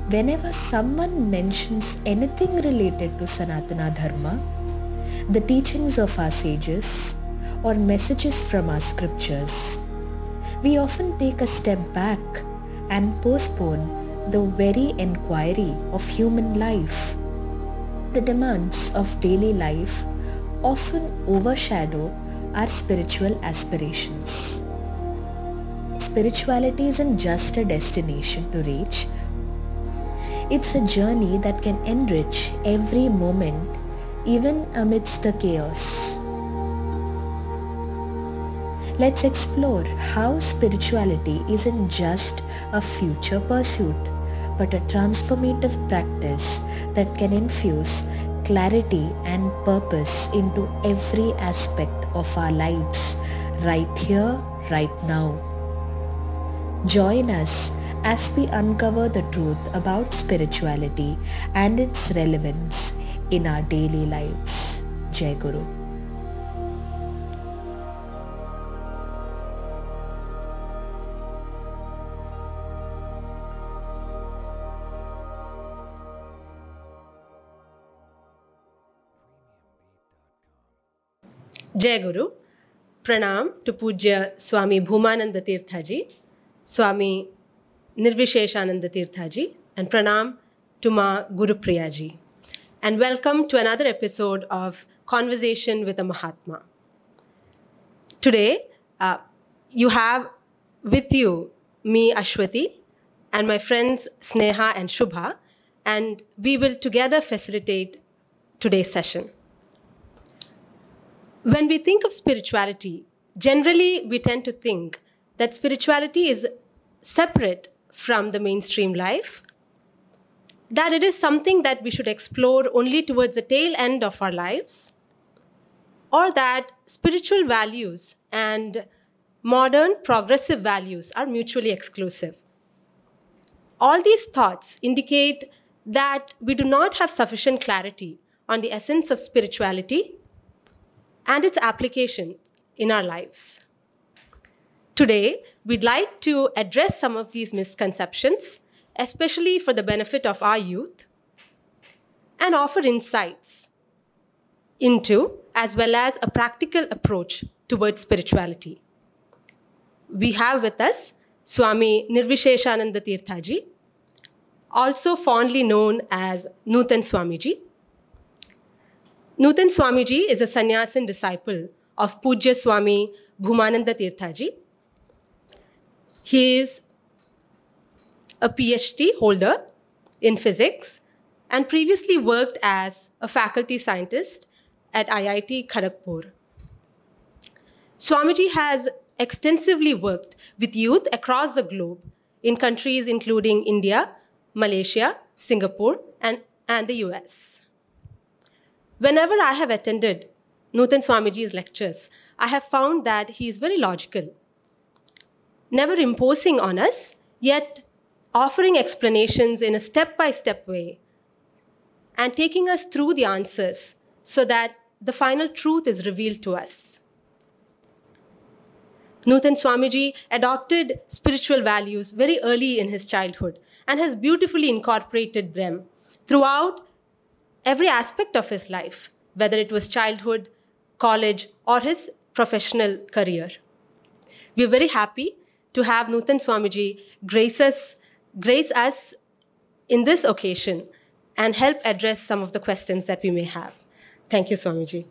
whenever someone mentions anything related to Sanatana Dharma, the teachings of our sages, or messages from our scriptures, we often take a step back and postpone the very inquiry of human life. The demands of daily life often overshadow our spiritual aspirations. Spirituality isn't just a destination to reach. It's a journey that can enrich every moment, even amidst the chaos. Let's explore how spirituality isn't just a future pursuit, but a transformative practice that can infuse clarity and purpose into every aspect of our lives, right here, right now. Join us as we uncover the truth about spirituality and its relevance in our daily lives. Jai Guru. Jai Guru. Pranam to Pujya Swami Bhumananda Tirtha ji, Swami Niviseshananda Tirtha ji, and Pranam to Ma Guru Priya ji. And welcome to another episode of Conversation with a Mahatma. Today, you have with you me, Ashwati, and my friends Sneha and Shubha, and we will together facilitate today's session. When we think of spirituality, generally we tend to think that spirituality is separate from the mainstream life, that it is something that we should explore only towards the tail end of our lives, or that spiritual values and modern progressive values are mutually exclusive. All these thoughts indicate that we do not have sufficient clarity on the essence of spirituality and its application in our lives. Today, we'd like to address some of these misconceptions, especially for the benefit of our youth, and offer insights into, as well as a practical approach towards spirituality. We have with us Swami Niviseshananda Tirtha ji, also fondly known as Nutan Swamiji. Nutan Swamiji is a sannyasin disciple of Pujya Swami Bhumananda Tirtha ji. He is a PhD holder in physics and previously worked as a faculty scientist at IIT Kharagpur. Swamiji has extensively worked with youth across the globe in countries including India, Malaysia, Singapore, and the US. Whenever I have attended Nutan Swamiji's lectures, I have found that he is very logical, never imposing on us, yet offering explanations in a step-by-step way and taking us through the answers so that the final truth is revealed to us. Nutan Swamiji adopted spiritual values very early in his childhood and has beautifully incorporated them throughout every aspect of his life, whether it was childhood, college, or his professional career. We are very happy to have Nutan Swamiji grace us in this occasion and help address some of the questions that we may have. Thank you, Swamiji.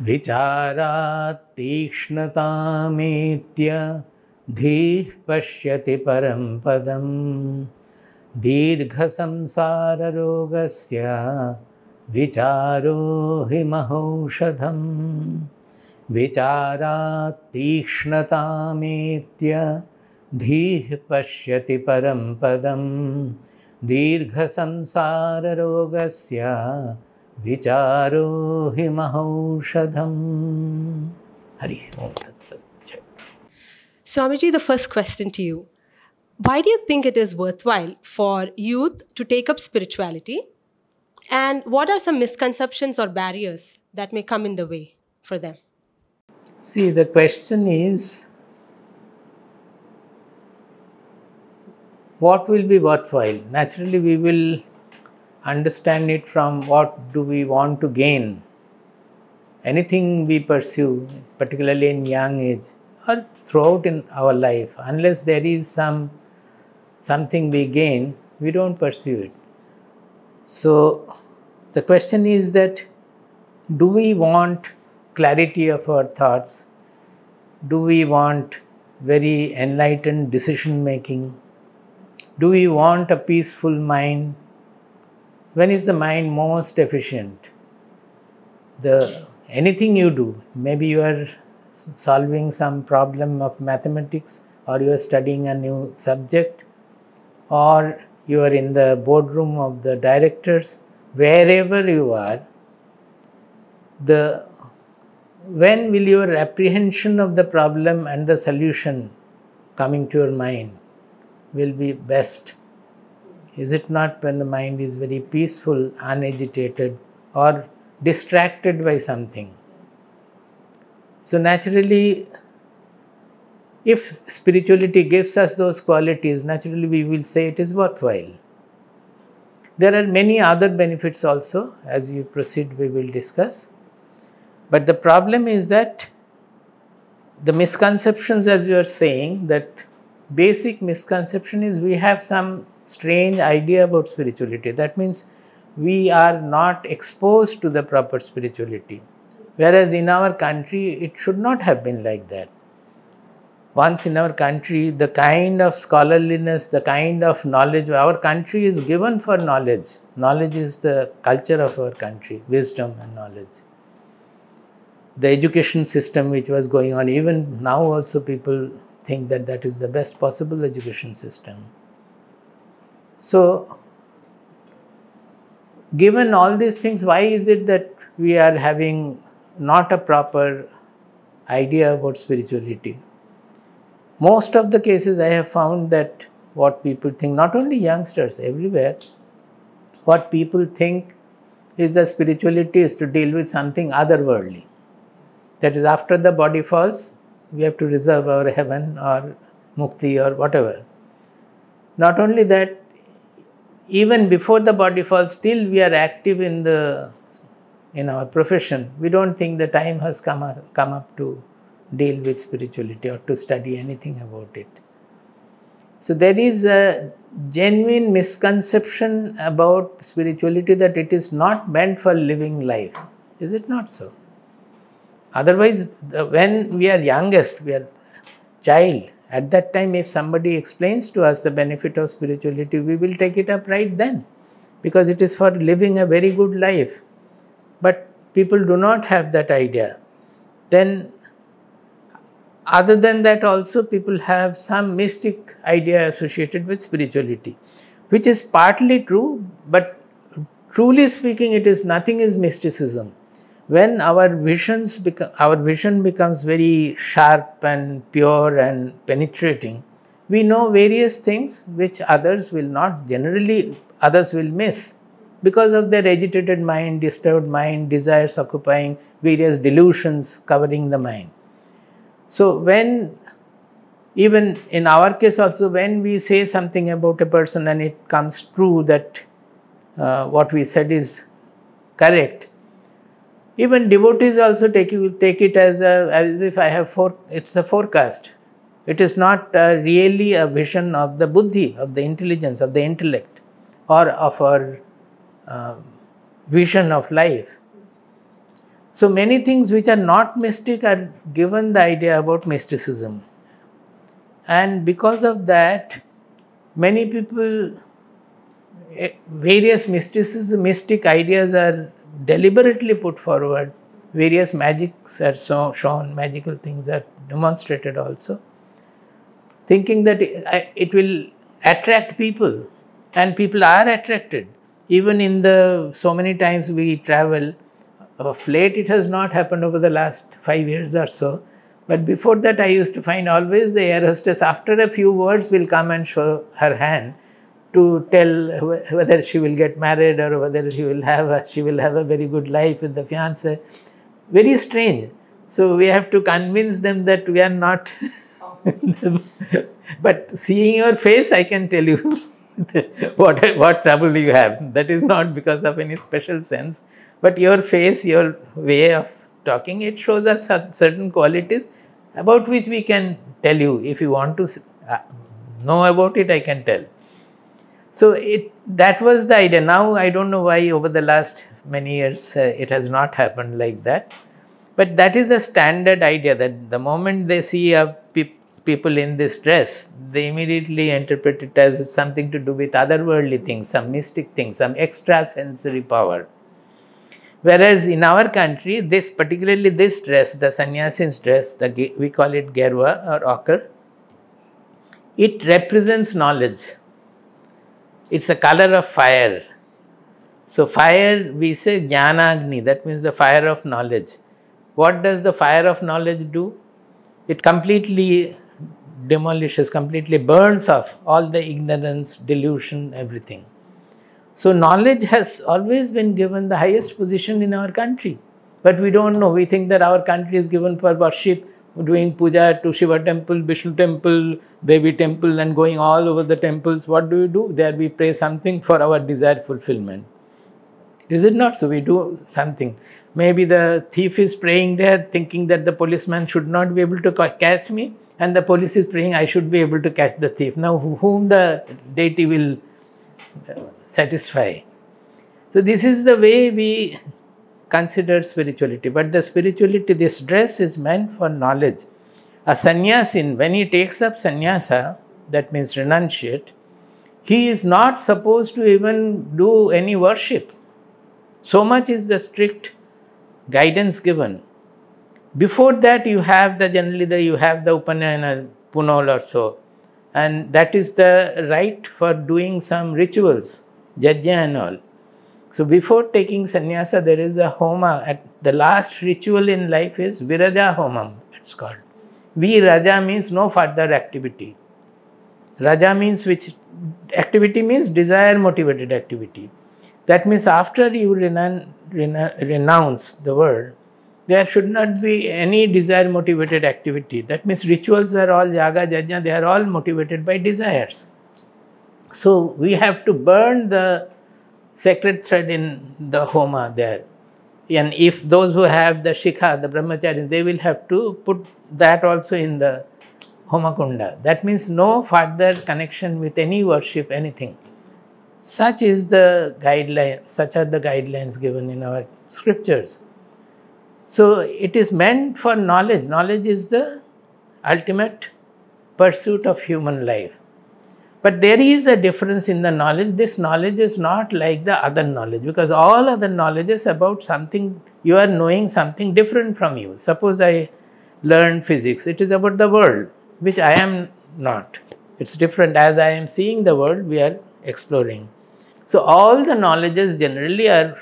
Vicharat tikshnatamethya dhih pashyati param padam dirgha samsara rogasya vicharo hi mahaushadham. Vicharat tikshnatamethya dhih pashyati param padam dirgha samsara rogasya vicharo hi mahaushadham. Hari Om Tat Sat. Swamiji, the first question to you. Why do you think it is worthwhile for youth to take up spirituality? And what are some misconceptions or barriers that may come in the way for them? See, the question is, what will be worthwhile? Naturally, we will understand it from what do we want to gain. Anything we pursue, particularly in young age or throughout in our life, unless there is something we gain, we don't pursue it. So the question is that, do we want clarity of our thoughts? Do we want very enlightened decision making? Do we want a peaceful mind? When is the mind most efficient? Anything you do, maybe you are solving some problem of mathematics, or you are studying a new subject, or you are in the boardroom of the directors, wherever you are, when will your apprehension of the problem and the solution coming to your mind will be best? Is it not when the mind is very peaceful, unagitated, or distracted by something? So naturally, if spirituality gives us those qualities, naturally we will say it is worthwhile. There are many other benefits also. As we proceed, we will discuss. But the problem is that the misconceptions, as you are saying, that basic misconception is we have some strange idea about spirituality. That means we are not exposed to the proper spirituality. Whereas in our country, it should not have been like that. Once in our country, the kind of scholarliness, the kind of knowledge, our country is given for knowledge. Knowledge is the culture of our country, wisdom and knowledge. The education system which was going on, even now also people think that that is the best possible education system. So, given all these things, why is it that we are having not a proper idea about spirituality? Most of the cases I have found that what people think, not only youngsters, everywhere, what people think is that spirituality is to deal with something otherworldly. That is, after the body falls, we have to reserve our heaven or mukti or whatever. Not only that, even before the body falls, still we are active in our profession. We don't think the time has come up to deal with spirituality or to study anything about it. So there is a genuine misconception about spirituality that it is not meant for living life. Is it not so? Otherwise, when we are youngest, we are child, at that time if somebody explains to us the benefit of spirituality, we will take it up right then, because it is for living a very good life. But people do not have that idea. Then other than that also, people have some mystic idea associated with spirituality, which is partly true, but truly speaking, nothing is mysticism. When our vision becomes very sharp and pure and penetrating, we know various things which others will miss because of their agitated mind, disturbed mind, desires occupying, various delusions covering the mind. So even in our case also, when we say something about a person and it comes true that what we said is correct, even devotees also take it as if I have it's a forecast. It is not really a vision of the buddhi, of the intelligence, of the intellect, or of our vision of life. So many things which are not mystic are given the idea about mysticism. And because of that, many people, various mystic ideas are deliberately put forward. Various magics are shown, magical things are demonstrated also, thinking that it will attract people, and people are attracted. Even so many times we travel, of late it has not happened over the last 5 years or so, but before that I used to find always the air hostess, after a few words, will come and show her hand to tell whether she will get married or whether she will have a very good life with the fiancé. Very strange. So we have to convince them that we are not But seeing your face, I can tell you what trouble you have. That is not because of any special sense, but your face, your way of talking, it shows us certain qualities about which we can tell you. If you want to know about it, I can tell. So that was the idea. Now I don't know why over the last many years it has not happened like that. But that is the standard idea, that the moment they see people in this dress, they immediately interpret it as something to do with otherworldly things, some mystic things, some extrasensory power. Whereas in our country, particularly this dress, the sannyasin's dress, we call it gerwa or ochre, it represents knowledge. It's a color of fire. So fire, we say jnana-agni, that means the fire of knowledge. What does the fire of knowledge do? It completely demolishes, completely burns off all the ignorance, delusion, everything. So knowledge has always been given the highest position in our country. But we don't know. We think that our country is given for worship, doing puja to Shiva temple, Vishnu temple, Devi temple, and going all over the temples. What do? There we pray something for our desire fulfillment. Is it not? So we do something. Maybe the thief is praying there, thinking that the policeman should not be able to catch me, and the police is praying, I should be able to catch the thief. Now, whom the deity will satisfy? So this is the way we consider spirituality. But the spirituality, this dress is meant for knowledge. A sannyasin, when he takes up sannyasa, that means renunciate, he is not supposed to even do any worship. So much is the strict guidance given. Before that, you have you have the upanayana, punol or so, and that is the right for doing some rituals, jajya and all. So before taking sannyasa, there is a homa. At the last ritual in life is viraja homam, it's called. Viraja means no further activity. Raja means which activity means desire motivated activity. That means after you renounce the world, there should not be any desire motivated activity. That means rituals are all yaga, jajna, they are all motivated by desires. So we have to burn the sacred thread in the homa there. And if those who have the shikha, the brahmacharis, they will have to put that also in the homakunda. That means no further connection with any worship, anything. Such is the guideline, such are the guidelines given in our scriptures. So it is meant for knowledge. Knowledge is the ultimate pursuit of human life. But there is a difference in the knowledge. This knowledge is not like the other knowledge, because all other knowledge is about something, you are knowing something different from you. Suppose I learned physics, it is about the world, which I am not. It's different. As I am seeing the world, we are exploring. So all the knowledges generally are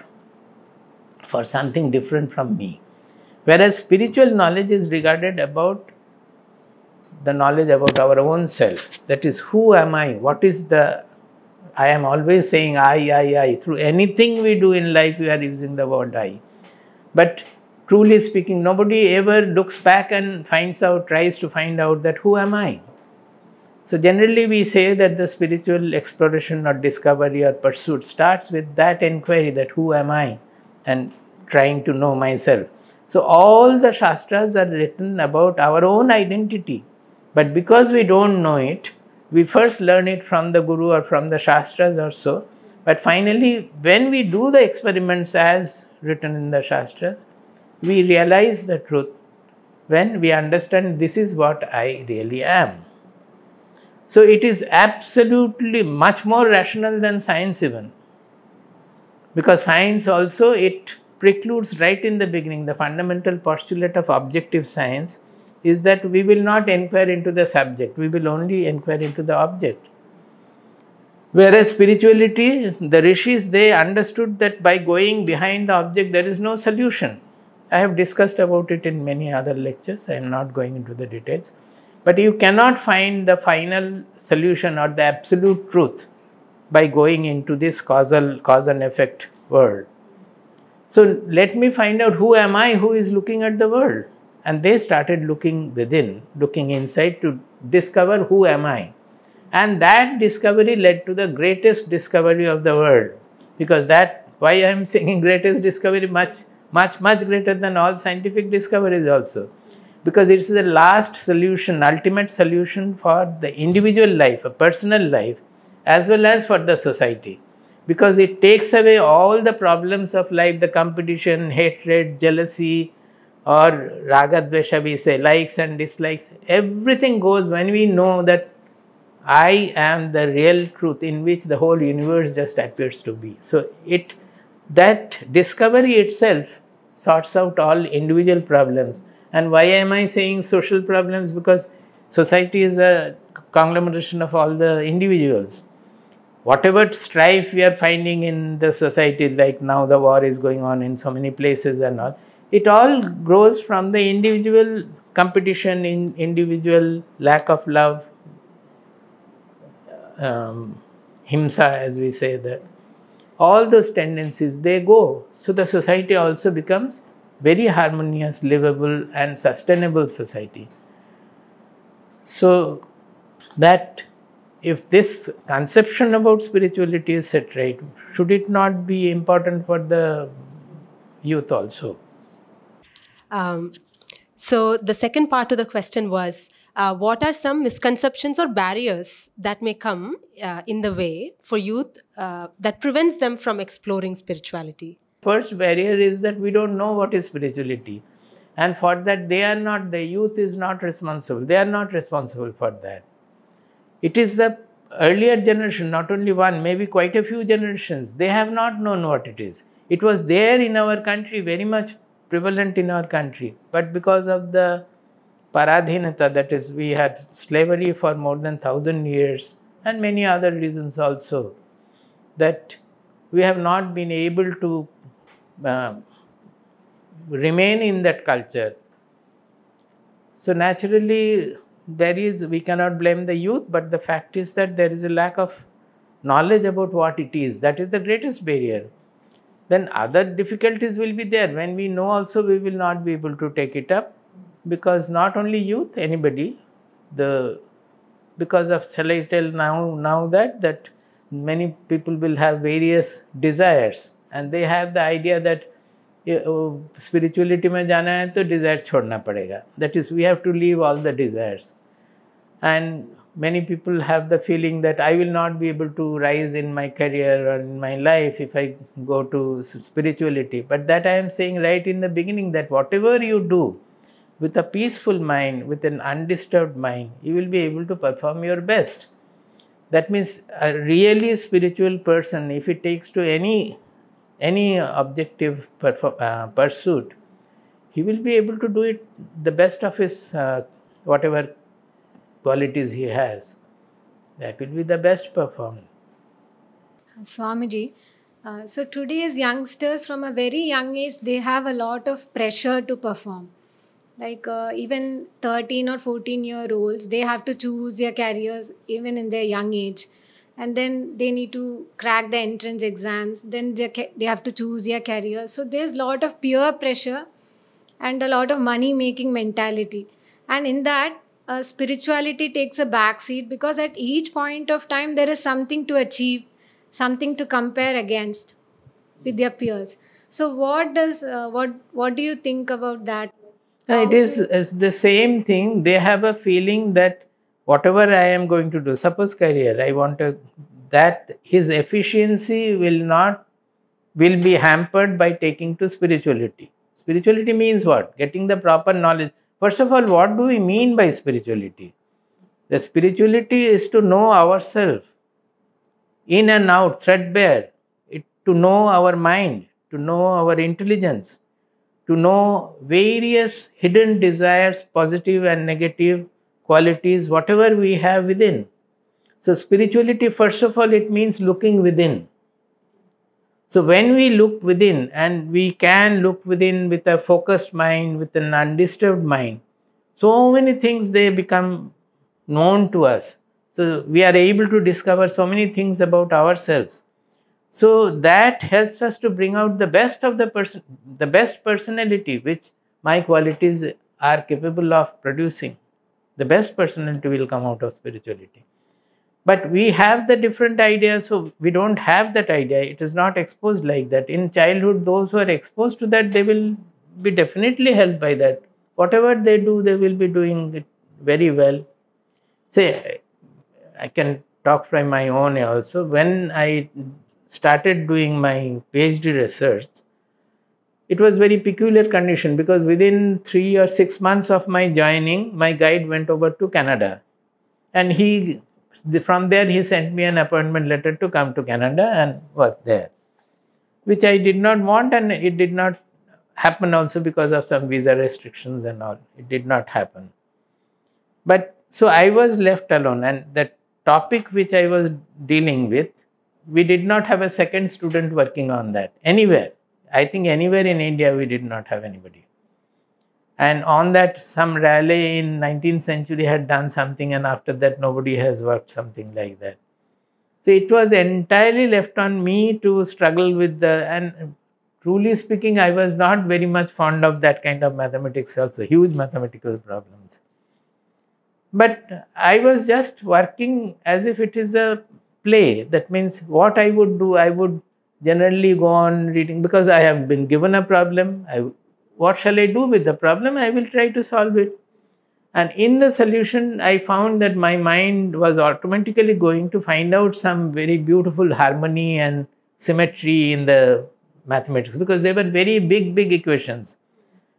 for something different from me. Whereas spiritual knowledge is regarded about the knowledge about our own self. That is, who am I? What is the... I am always saying I. Through anything we do in life, we are using the word I. But truly speaking, nobody ever looks back and tries to find out that who am I? So generally we say that the spiritual exploration or discovery or pursuit starts with that inquiry, that who am I, and trying to know myself. So all the Shastras are written about our own identity. But because we don't know it, we first learn it from the Guru or from the Shastras or so. But finally, when we do the experiments as written in the Shastras, we realize the truth when we understand this is what I really am. So it is absolutely much more rational than science even. Because science also, it precludes right in the beginning, the fundamental postulate of objective science is that we will not inquire into the subject, we will only inquire into the object. Whereas spirituality, the rishis, they understood that by going behind the object, there is no solution. I have discussed about it in many other lectures, I am not going into the details. But you cannot find the final solution or the absolute truth by going into this cause and effect world. So let me find out who am I who is looking at the world. And they started looking within, looking inside to discover who am I. And that discovery led to the greatest discovery of the world. Because that, why I am saying greatest discovery, much greater than all scientific discoveries also. Because it's the last solution, ultimate solution for the individual life, a personal life, as well as for the society. Because it takes away all the problems of life, the competition, hatred, jealousy, or raga dvesha, we say, likes and dislikes. Everything goes when we know that I am the real truth in which the whole universe just appears to be. So that discovery itself sorts out all individual problems. And why am I saying social problems? Because society is a conglomeration of all the individuals. Whatever strife we are finding in the society, like now the war is going on in so many places and all, it all grows from the individual competition, in individual lack of love, himsa, as we say that. All those tendencies, they go. So the society also becomes very harmonious, livable and sustainable society. So that if this conception about spirituality is set right, should it not be important for the youth also? So the second part of the question was, what are some misconceptions or barriers that may come in the way for youth that prevents them from exploring spirituality? First barrier is that we don't know what is spirituality. And for that, the youth is not responsible. They are not responsible for that. It is the earlier generation, not only one, maybe quite a few generations, they have not known what it is. It was there in our country, very much prevalent in our country. But because of the paradhinata, that is, we had slavery for more than 1,000 years and many other reasons also, that we have not been able to remain in that culture. So naturally, we cannot blame the youth, but the fact is that there is a lack of knowledge about what it is. That is the greatest barrier. Then other difficulties will be there. When we know also, we will not be able to take it up, because not only youth, anybody, because of, shall I tell now that many people will have various desires, and they have the idea that spirituality mein jana hai to desire chhodna padega. That is, we have to leave all the desires. And many people have the feeling that I will not be able to rise in my career or in my life if I go to spirituality. But that I am saying right in the beginning, that whatever you do with a peaceful mind, with an undisturbed mind, you will be able to perform your best. That means a really spiritual person, if it takes to any objective pursuit, he will be able to do it the best of his whatever qualities he has. That will be the best performed. Swamiji, so today's youngsters from a very young age, they have a lot of pressure to perform. Like even 13 or 14-year-olds, they have to choose their careers even in their young age. And then they need to crack the entrance exams. Then they have to choose their career. So there's a lot of peer pressure and a lot of money-making mentality. And in that, spirituality takes a backseat, because at each point of time, there is something to achieve, something to compare against with their peers. So what do you think about that? It is the same thing. They have a feeling that whatever I am going to do, suppose career, I want to, that his efficiency will be hampered by taking to spirituality. Spirituality means what? Getting the proper knowledge. First of all, what do we mean by spirituality? The spirituality is to know ourselves, in and out, threadbare, to know our mind, to know our intelligence, to know various hidden desires, positive and negative qualities, whatever we have within. So spirituality, first of all, it means looking within. So when we look within, and we can look within with a focused mind, with an undisturbed mind, so many things, they become known to us. So we are able to discover so many things about ourselves. So that helps us to bring out the best of the person, the best personality, which my qualities are capable of producing. The best personality will come out of spirituality. But we have the different idea, so we don't have that idea. It is not exposed like that. In childhood, those who are exposed to that, they will be definitely helped by that. Whatever they do, they will be doing it very well. Say, I can talk from my own also. When I started doing my PhD research, it was very peculiar condition because within 3 or 6 months of my joining, my guide went over to Canada. And from there he sent me an appointment letter to come to Canada and work there, which I did not want, and it did not happen also because of some visa restrictions and all. It did not happen. But so I was left alone, and the topic which I was dealing with, we did not have a second student working on that anywhere. I think anywhere in India we did not have anybody. And on that, some Raleigh in 19th century had done something, and after that nobody has worked something like that. So it was entirely left on me to struggle with and truly speaking, I was not very much fond of that kind of mathematics also, huge mathematical problems. But I was just working as if it is a play. That means what I would do, I would generally go on reading because I have been given a problem. What shall I do with the problem? I will try to solve it. And in the solution, I found that my mind was automatically going to find out some very beautiful harmony and symmetry in the mathematics, because they were very big equations.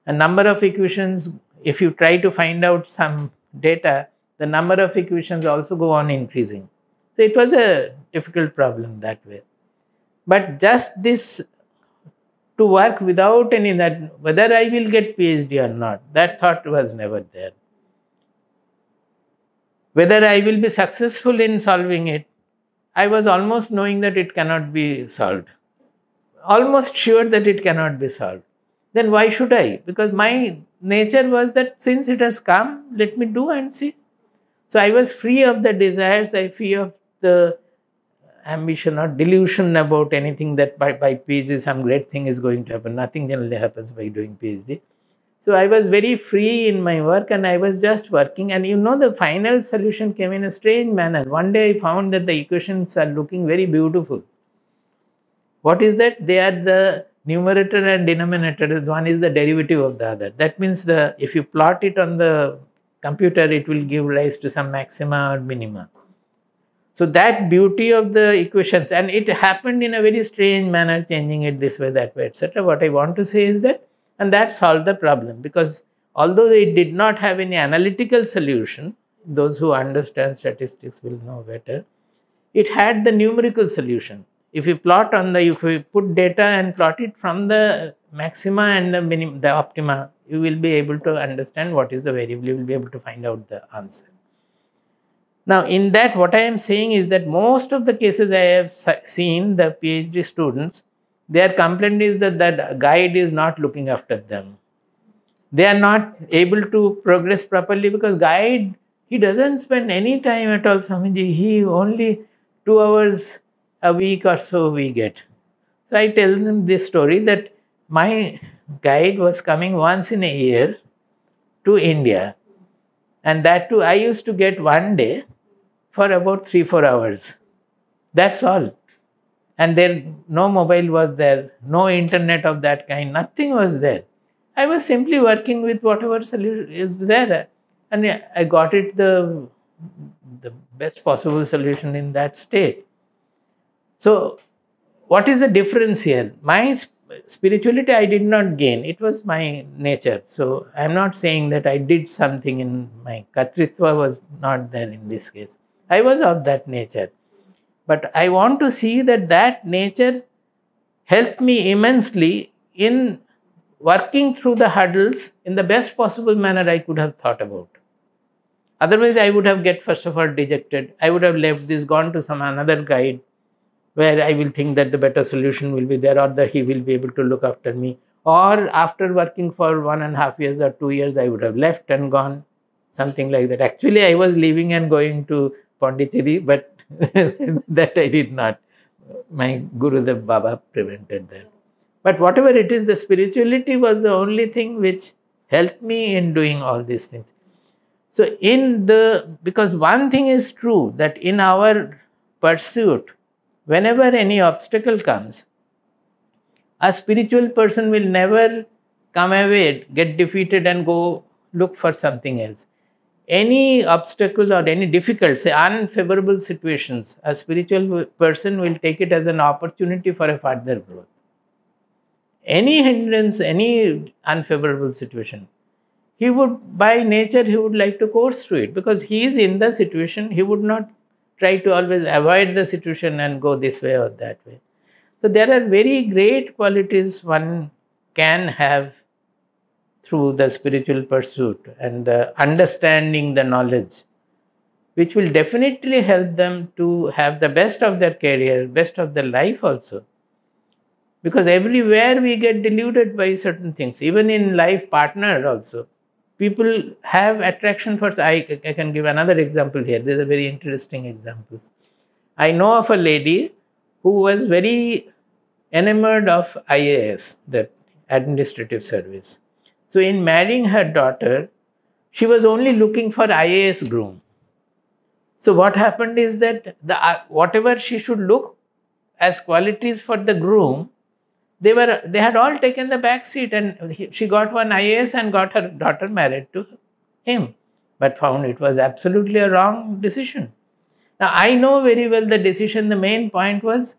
A number of equations, if you try to find out some data, the number of equations also go on increasing. So it was a difficult problem that way. But just this, to work without any that, whether I will get PhD or not, that thought was never there. Whether I will be successful in solving it, I was almost knowing that it cannot be solved. Almost sure that it cannot be solved. Then why should I? Because my nature was that since it has come, let me do and see. So I was free of the desires, I free of the ambition or delusion about anything that by PhD some great thing is going to happen. Nothing generally happens by doing PhD. So I was very free in my work and I was just working, and the final solution came in a strange manner. One day I found that the equations are looking very beautiful. What is that? They are the numerator and denominator. One is the derivative of the other. That means if you plot it on the computer, it will give rise to some maxima or minima. So that beauty of the equations, and it happened in a very strange manner, changing it this way, that way, etc. What I want to say is that, and that solved the problem, because although it did not have any analytical solution, those who understand statistics will know better, it had the numerical solution. If you put data and plot it from the maxima and the optima, you will be able to understand what is the variable, you will be able to find out the answer. Now, in that, what I am saying is that most of the cases I have seen, the PhD students, their complaint is that the guide is not looking after them. They are not able to progress properly because guide, he doesn't spend any time at all, Swamiji. He only 2 hours a week or so we get. So I tell them this story that my guide was coming once in a year to India, and that too I used to get one day for about 3-4 hours. That's all. And no mobile was there, no internet of that kind, nothing was there. I was simply working with whatever solution is there, and I got it the best possible solution in that state. So what is the difference here? My spirituality I did not gain, it was my nature. So I am not saying that I did something in my Kartritva was not there in this case. I was of that nature. But I want to see that nature helped me immensely in working through the hurdles in the best possible manner I could have thought about. Otherwise, I would have first of all dejected. I would have left this, gone to some another guide where I will think that the better solution will be there, or he will be able to look after me. Or after working for 1.5 years or 2 years, I would have left and gone, something like that. Actually, I was leaving and going to Pondicherry, but that I did not. My Gurudev Baba prevented that. But whatever it is, the spirituality was the only thing which help me in doing all these things. So because one thing is true, that in our pursuit, whenever any obstacle comes, a spiritual person will never come away, get defeated and go look for something else. Any obstacle or any difficult, say unfavorable situations, a spiritual person will take it as an opportunity for a further growth. Any hindrance, any unfavorable situation, he would, by nature, he would like to course through it, because he is in the situation. He would not try to always avoid the situation and go this way or that way. So there are very great qualities one can have through the spiritual pursuit and the understanding the knowledge, which will definitely help them to have the best of their career, best of their life also. Because everywhere we get deluded by certain things, even in life partner also. People have attraction for, I can give another example here. These are very interesting examples. I know of a lady who was very enamored of IAS, that administrative service. So in marrying her daughter, she was only looking for IAS groom. So what happened is that whatever she should look as qualities for the groom, they had all taken the back seat, and she got one IAS and got her daughter married to him, but found it was absolutely a wrong decision. Now I know very well the decision. The main point was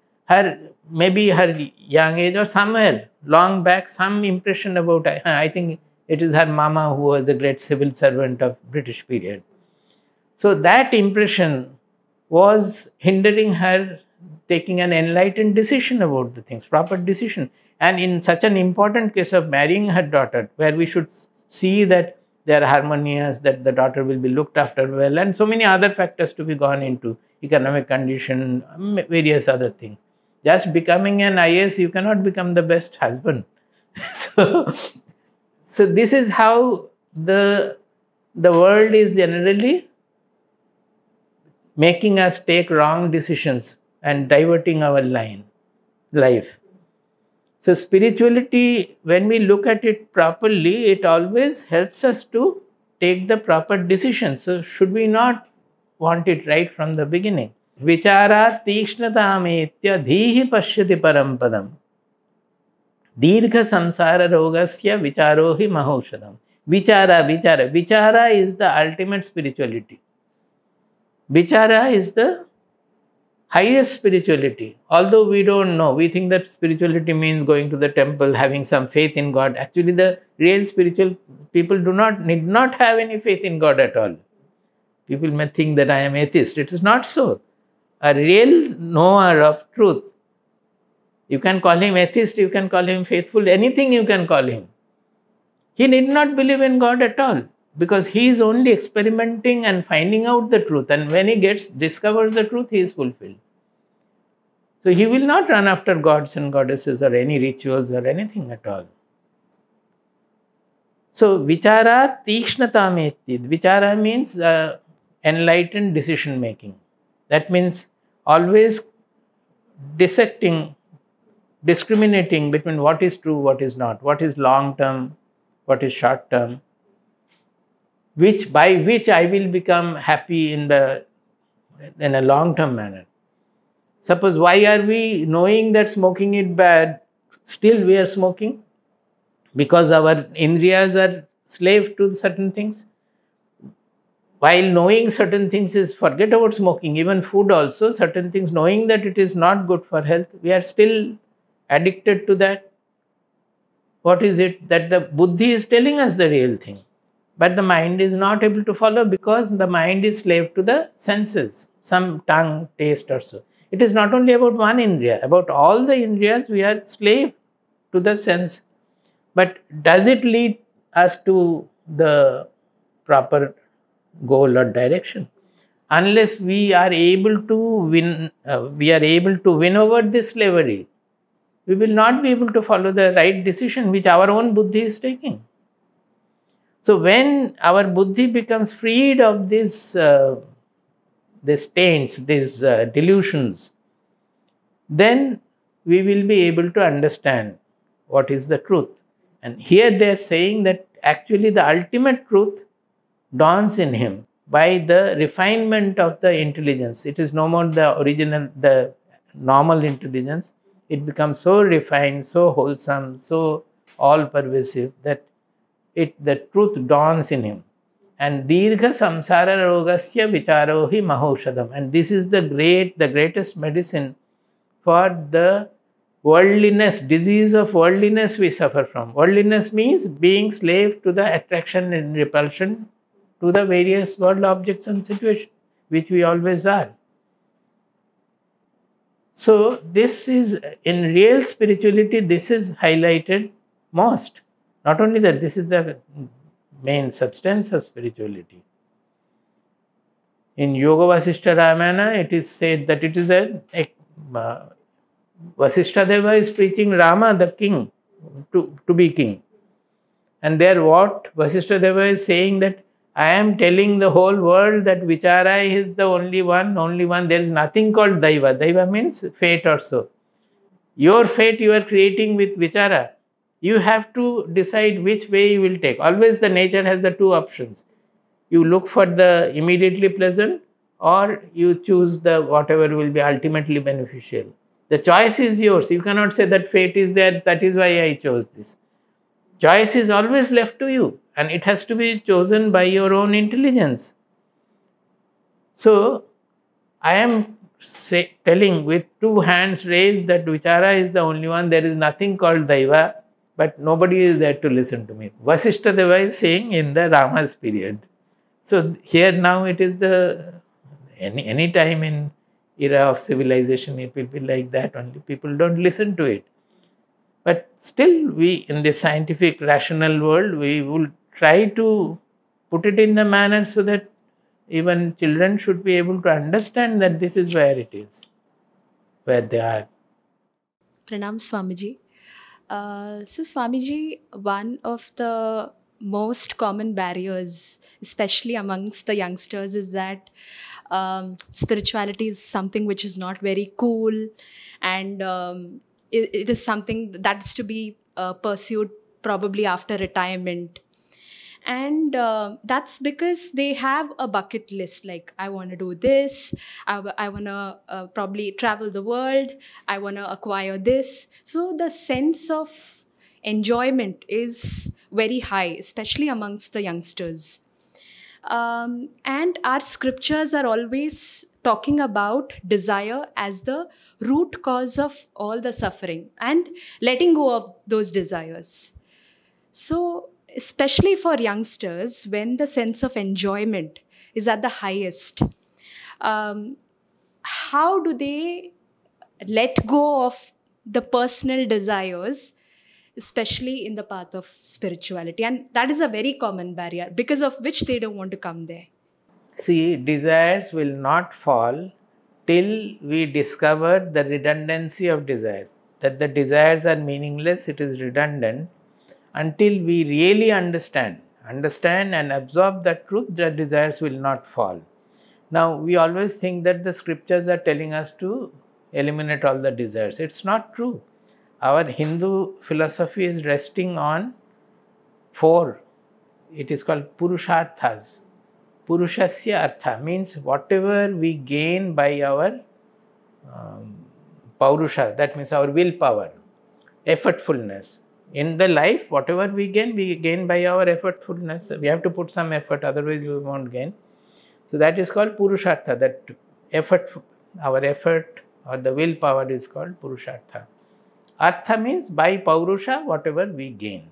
maybe her young age or somewhere long back, some impression about, I think it is her mama who was a great civil servant of British period. So that impression was hindering her taking an enlightened decision about the things, proper decision. And in such an important case of marrying her daughter, where we should see that they are harmonious, that the daughter will be looked after well, and so many other factors to be gone into, economic condition, various other things. Just becoming an IAS, you cannot become the best husband. So this is how the world is generally making us take wrong decisions and diverting our life. So spirituality, when we look at it properly, it always helps us to take the proper decisions. So should we not want it right from the beginning? Vichara tikshnatam dhihi pashyati parampadam. Dirgha samsara rogasya vicharohi mahaushadam. Vichara is the ultimate spirituality. Vichara is the highest spirituality. Although we don't know, we think that spirituality means going to the temple, having some faith in God. Actually, the real spiritual people need not have any faith in God at all. People may think that I am atheist. It is not so. A real knower of truth, you can call him atheist, you can call him faithful, anything you can call him. He need not believe in God at all, because he is only experimenting and finding out the truth, and when he discovers the truth, he is fulfilled. So he will not run after gods and goddesses or any rituals or anything at all. So vichara tikshnatam eti. Vichara means enlightened decision making. That means always discriminating between what is true, what is not, what is long term, what is short term, by which I will become happy in a long term manner. Suppose, why are we knowing that smoking is bad, still we are smoking? Because our indriyas are slave to certain things. While knowing certain things is, forget about smoking, even food also, certain things, knowing that it is not good for health, we are still addicted to that. What is it? That the buddhi is telling us the real thing, but the mind is not able to follow, because the mind is slave to the senses, some tongue, taste or so. It is not only about one indriya, about all the indriyas we are slave to the sense. But does it lead us to the proper goal or direction? Unless we are able to win over this slavery, we will not be able to follow the right decision which our own buddhi is taking. So when our buddhi becomes freed of these taints, these delusions, then we will be able to understand what is the truth. And here they are saying that actually the ultimate truth dawns in him by the refinement of the intelligence. It is no more the original, the normal intelligence. It becomes so refined, so wholesome, so all-pervasive that the truth dawns in him. And dirgha samsara rogasya vicharohi mahaushadam. And this is the greatest medicine for the worldliness, disease of worldliness we suffer from. Worldliness means being slave to the attraction and repulsion to the various world objects and situations, which we always are. So this is, in real spirituality, this is highlighted most. Not only that, this is the main substance of spirituality. In Yoga Vasishtha Ramayana, it is said that it is Vasishtha Deva is preaching Rama, the king, to be king. And there what Vasishtha Deva is saying, that I am telling the whole world that Vichara is the only one. There is nothing called Daiva. Daiva means fate or so. Your fate you are creating with Vichara. You have to decide which way you will take. Always the nature has the two options. You look for the immediately pleasant, or you choose the whatever will be ultimately beneficial. The choice is yours. You cannot say that fate is there, that is why I chose this. Choice is always left to you, and it has to be chosen by your own intelligence. So, I am telling with two hands raised that Vichara is the only one, there is nothing called Daiva, but nobody is there to listen to me. Vasishtha Deva is saying in the Rama's period. So, here now it is any time in era of civilization, it will be like that only. People don't listen to it. But still, we in this scientific rational world, we will try to put it in the manner so that even children should be able to understand that this is where it is, where they are. Pranam Swamiji. So Swamiji, one of the most common barriers, especially amongst the youngsters, is that spirituality is something which is not very cool, and it is something that's to be pursued probably after retirement. And that's because they have a bucket list, like I want to do this, I want to probably travel the world, I want to acquire this. So the sense of enjoyment is very high, especially amongst the youngsters. And our scriptures are always talking about desire as the root cause of all the suffering and letting go of those desires. So, especially for youngsters, when the sense of enjoyment is at the highest, how do they let go of the personal desires, especially in the path of spirituality? And that is a very common barrier, because of which they don't want to come there. See, desires will not fall till we discover the redundancy of desire. That the desires are meaningless, it is redundant. Until we really understand and absorb that truth, the desires will not fall. Now, we always think that the scriptures are telling us to eliminate all the desires. It's not true. Our Hindu philosophy is resting on 4. It is called Purusharthas. Purushasya Artha means whatever we gain by our Paurusha, that means our willpower, effortfulness. In the life, whatever we gain by our effortfulness. We have to put some effort, otherwise we won't gain. So that is called Purushartha, that effort, our effort or the willpower is called Purushartha. Artha means by Paurusha, whatever we gain.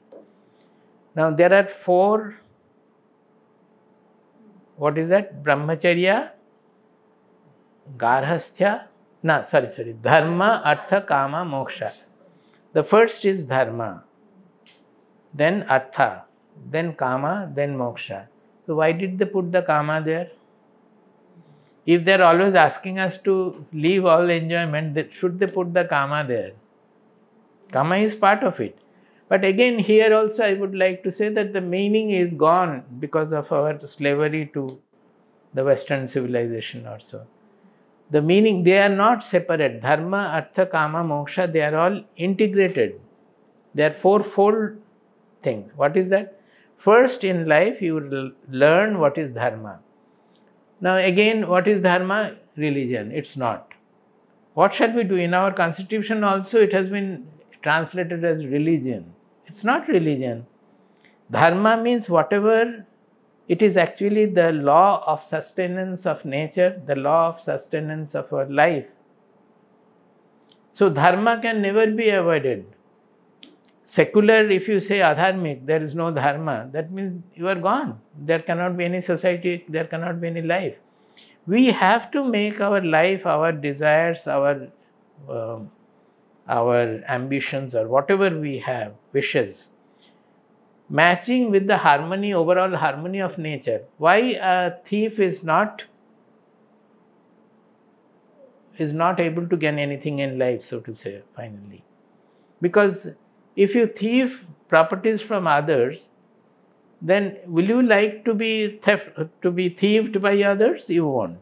Now there are 4, what is that? Brahmacharya, Garhasthya, Dharma, Artha, Kama, Moksha. The first is Dharma, then Artha, then Kama, then Moksha. So why did they put the Kama there? If they are always asking us to leave all enjoyment, should they put the Kama there? Kama is part of it. But again, here also I would like to say that the meaning is gone because of our slavery to the Western civilization also. The meaning, they are not separate. Dharma, Artha, Kama, Moksha, they are all integrated. They are 4-fold thing. What is that? First in life, you will learn what is dharma. Now again, what is dharma? Religion. It's not. What shall we do? In our constitution also, it has been translated as religion. It's not religion. Dharma means whatever, it is actually the law of sustenance of nature, the law of sustenance of our life. So dharma can never be avoided. Secular, if you say adharmic, there is no dharma, that means you are gone. There cannot be any society, there cannot be any life. We have to make our life, our desires, our ambitions or whatever we have, wishes, matching with the harmony, overall harmony of nature. Why a thief is not able to gain anything in life, so to say, finally? Because if you thieve properties from others, then will you like to be thieved by others? You won't.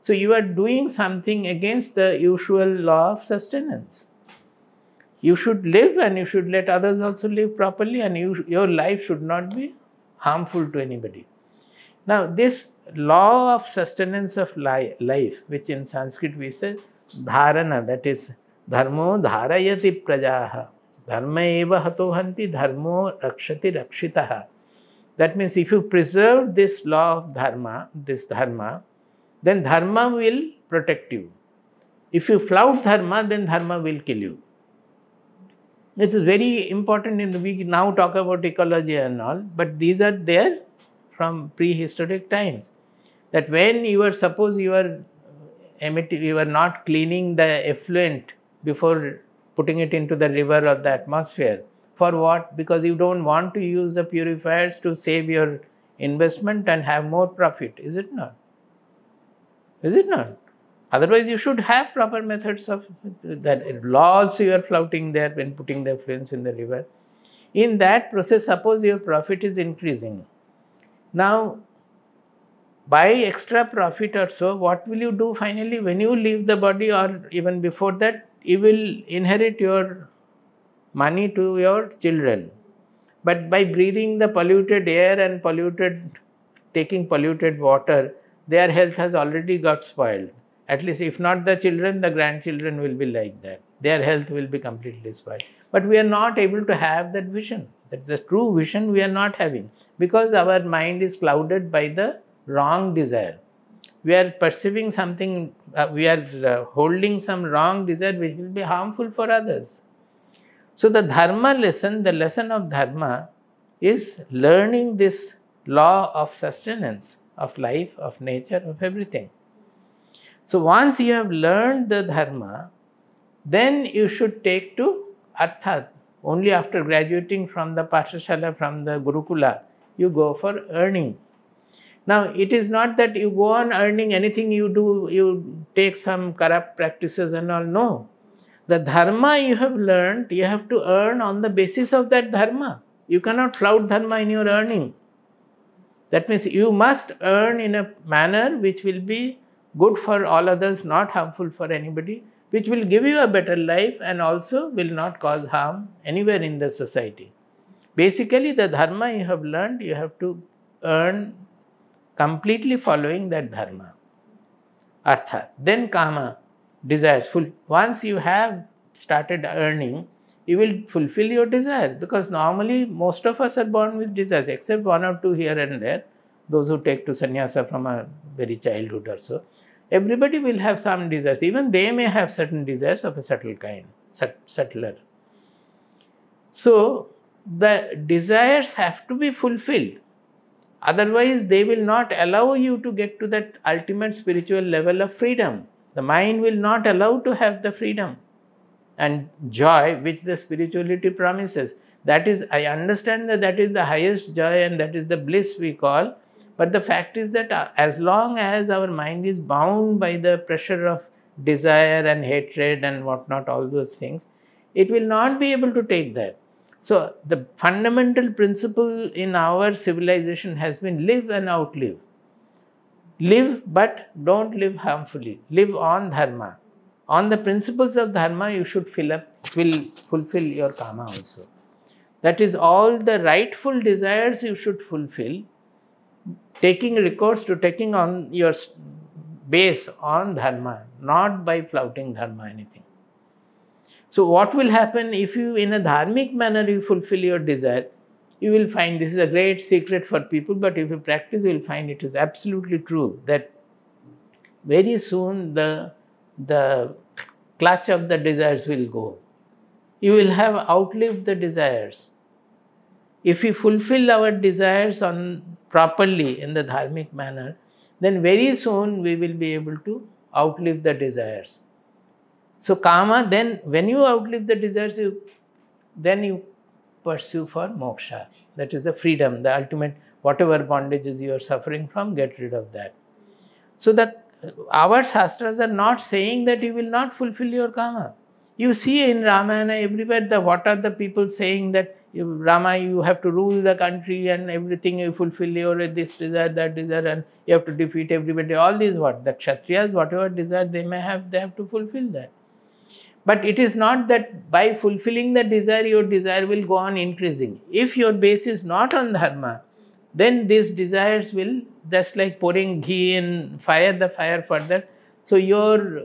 So you are doing something against the usual law of sustenance. You should live and you should let others also live properly, and your life should not be harmful to anybody. Now this law of sustenance of life, which in Sanskrit we say dharana, that is dharmo dharayati prajaha, dharma eva hato hanti dharmo rakshati rakshitaha. That means if you preserve this law of dharma, then dharma will protect you. If you flout dharma, then dharma will kill you. It is very important. We now talk about ecology and all, but these are there from prehistoric times. That when you are, suppose you are not cleaning the effluent before putting it into the river or the atmosphere. For what? Because you don't want to use the purifiers to save your investment and have more profit. Is it not? Is it not? Otherwise, you should have proper methods of that. Law also you are flouting there when putting the effluents in the river. In that process, suppose your profit is increasing. Now, by extra profit or so, what will you do finally? When you leave the body, or even before that, you will inherit your money to your children. But by breathing the polluted air and taking polluted water, their health has already got spoiled. At least if not the children, the grandchildren will be like that. Their health will be completely spoiled. But we are not able to have that vision. That's the true vision we are not having, because our mind is clouded by the wrong desire. We are perceiving something, we are holding some wrong desire which will be harmful for others. So the dharma lesson, the lesson of dharma is learning this law of sustenance, of life, of nature, of everything. So once you have learned the dharma, then you should take to artha. Only after graduating from the pathashala, from the Gurukula, you go for earning. Now, it is not that you go on earning anything you do, you take some corrupt practices and all. No. The dharma you have learned, you have to earn on the basis of that dharma. You cannot flout dharma in your earning. That means you must earn in a manner which will be good for all others, not harmful for anybody, which will give you a better life and also will not cause harm anywhere in the society. Basically, the dharma you have learned, you have to earn completely following that dharma. Artha. Then kama, desires. Once you have started earning, you will fulfill your desire, because normally most of us are born with desires, except one or two here and there, those who take to sannyasa from a very childhood or so. Everybody will have some desires. Even they may have certain desires of a subtle kind, subtler. So the desires have to be fulfilled. Otherwise, they will not allow you to get to that ultimate spiritual level of freedom. The mind will not allow to have the freedom and joy which the spirituality promises. That is, I understand that that is the highest joy and that is the bliss we call. But the fact is that as long as our mind is bound by the pressure of desire and hatred and whatnot, all those things, it will not be able to take that. So the fundamental principle in our civilization has been live and outlive. Live, but don't live harmfully. Live on dharma. On the principles of dharma, you should fulfill your kama also. That is, all the rightful desires you should fulfill, taking recourse to taking on your base on dharma, not by flouting dharma anything. So what will happen if you, in a dharmic manner, you fulfill your desire? You will find, this is a great secret for people, but if you practice, you will find it is absolutely true that very soon the clutch of the desires will go. You will have outlived the desires. If we fulfill our desires properly in the dharmic manner, then very soon we will be able to outlive the desires. So kama, then when you outlive the desires, then you pursue for moksha. That is the freedom, the ultimate, whatever bondages you are suffering from, get rid of that. So our shastras are not saying that you will not fulfill your kama. You see in Ramayana everywhere, what are the people saying that Rama, you have to rule the country and everything, you fulfill your this desire, that desire, and you have to defeat everybody. All these what? The Kshatriyas, whatever desire they may have, they have to fulfill that. But it is not that by fulfilling the desire, your desire will go on increasing. If your base is not on dharma, then these desires will, just like pouring ghee in fire, the fire further. So your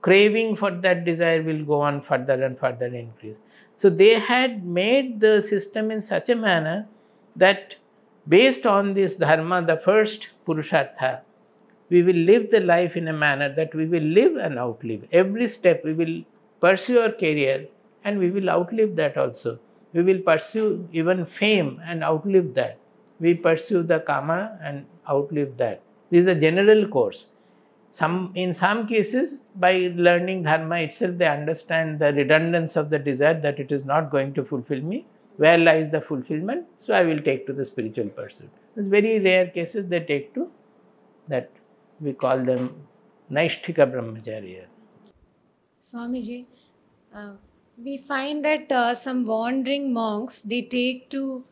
craving for that desire will go on further and further increase. So they had made the system in such a manner that based on this dharma, the first purushartha, we will live the life in a manner that we will live and outlive. Every step we will pursue our career and we will outlive that also. We will pursue even fame and outlive that. We pursue the kama and outlive that. This is a general course. In some cases, by learning dharma itself, they understand the redundance of the desire, that it is not going to fulfill me. Where lies the fulfillment? So I will take to the spiritual pursuit. There's very rare cases they take to that. We call them Naishthika Brahmacharya. Swamiji, we find that some wandering monks, they take to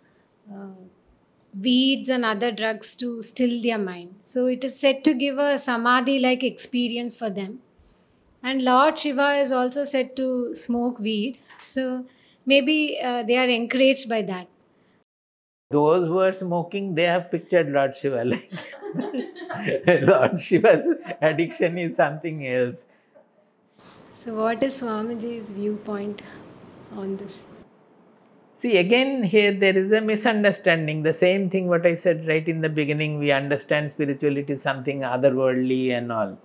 weeds and other drugs to still their mind. So it is said to give a samadhi-like experience for them. And Lord Shiva is also said to smoke weed. So maybe they are encouraged by that. Those who are smoking, they have pictured Lord Shiva like Lord Shiva's addiction is something else. So what is Swamiji's viewpoint on this? See, again here there is a misunderstanding. The same thing what I said right in the beginning, we understand spirituality is something otherworldly and all.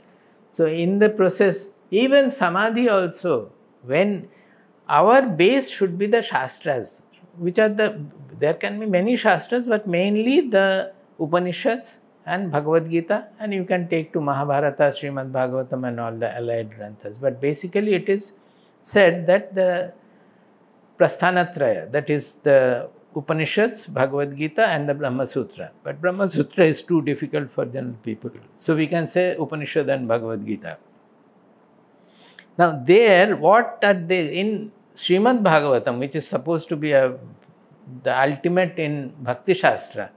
So in the process, even samadhi also, when our base should be the shastras, which are there can be many shastras, but mainly the Upanishads and Bhagavad Gita, and you can take to Mahabharata, Srimad Bhagavatam and all the allied granthas. But basically it is said that the Prasthanatraya, that is the Upanishads, Bhagavad Gita and the Brahma Sutra. But Brahma Sutra is too difficult for general people. So we can say Upanishad and Bhagavad Gita. Now there, what are they in Srimad Bhagavatam, which is supposed to be the ultimate in Bhakti Shastra,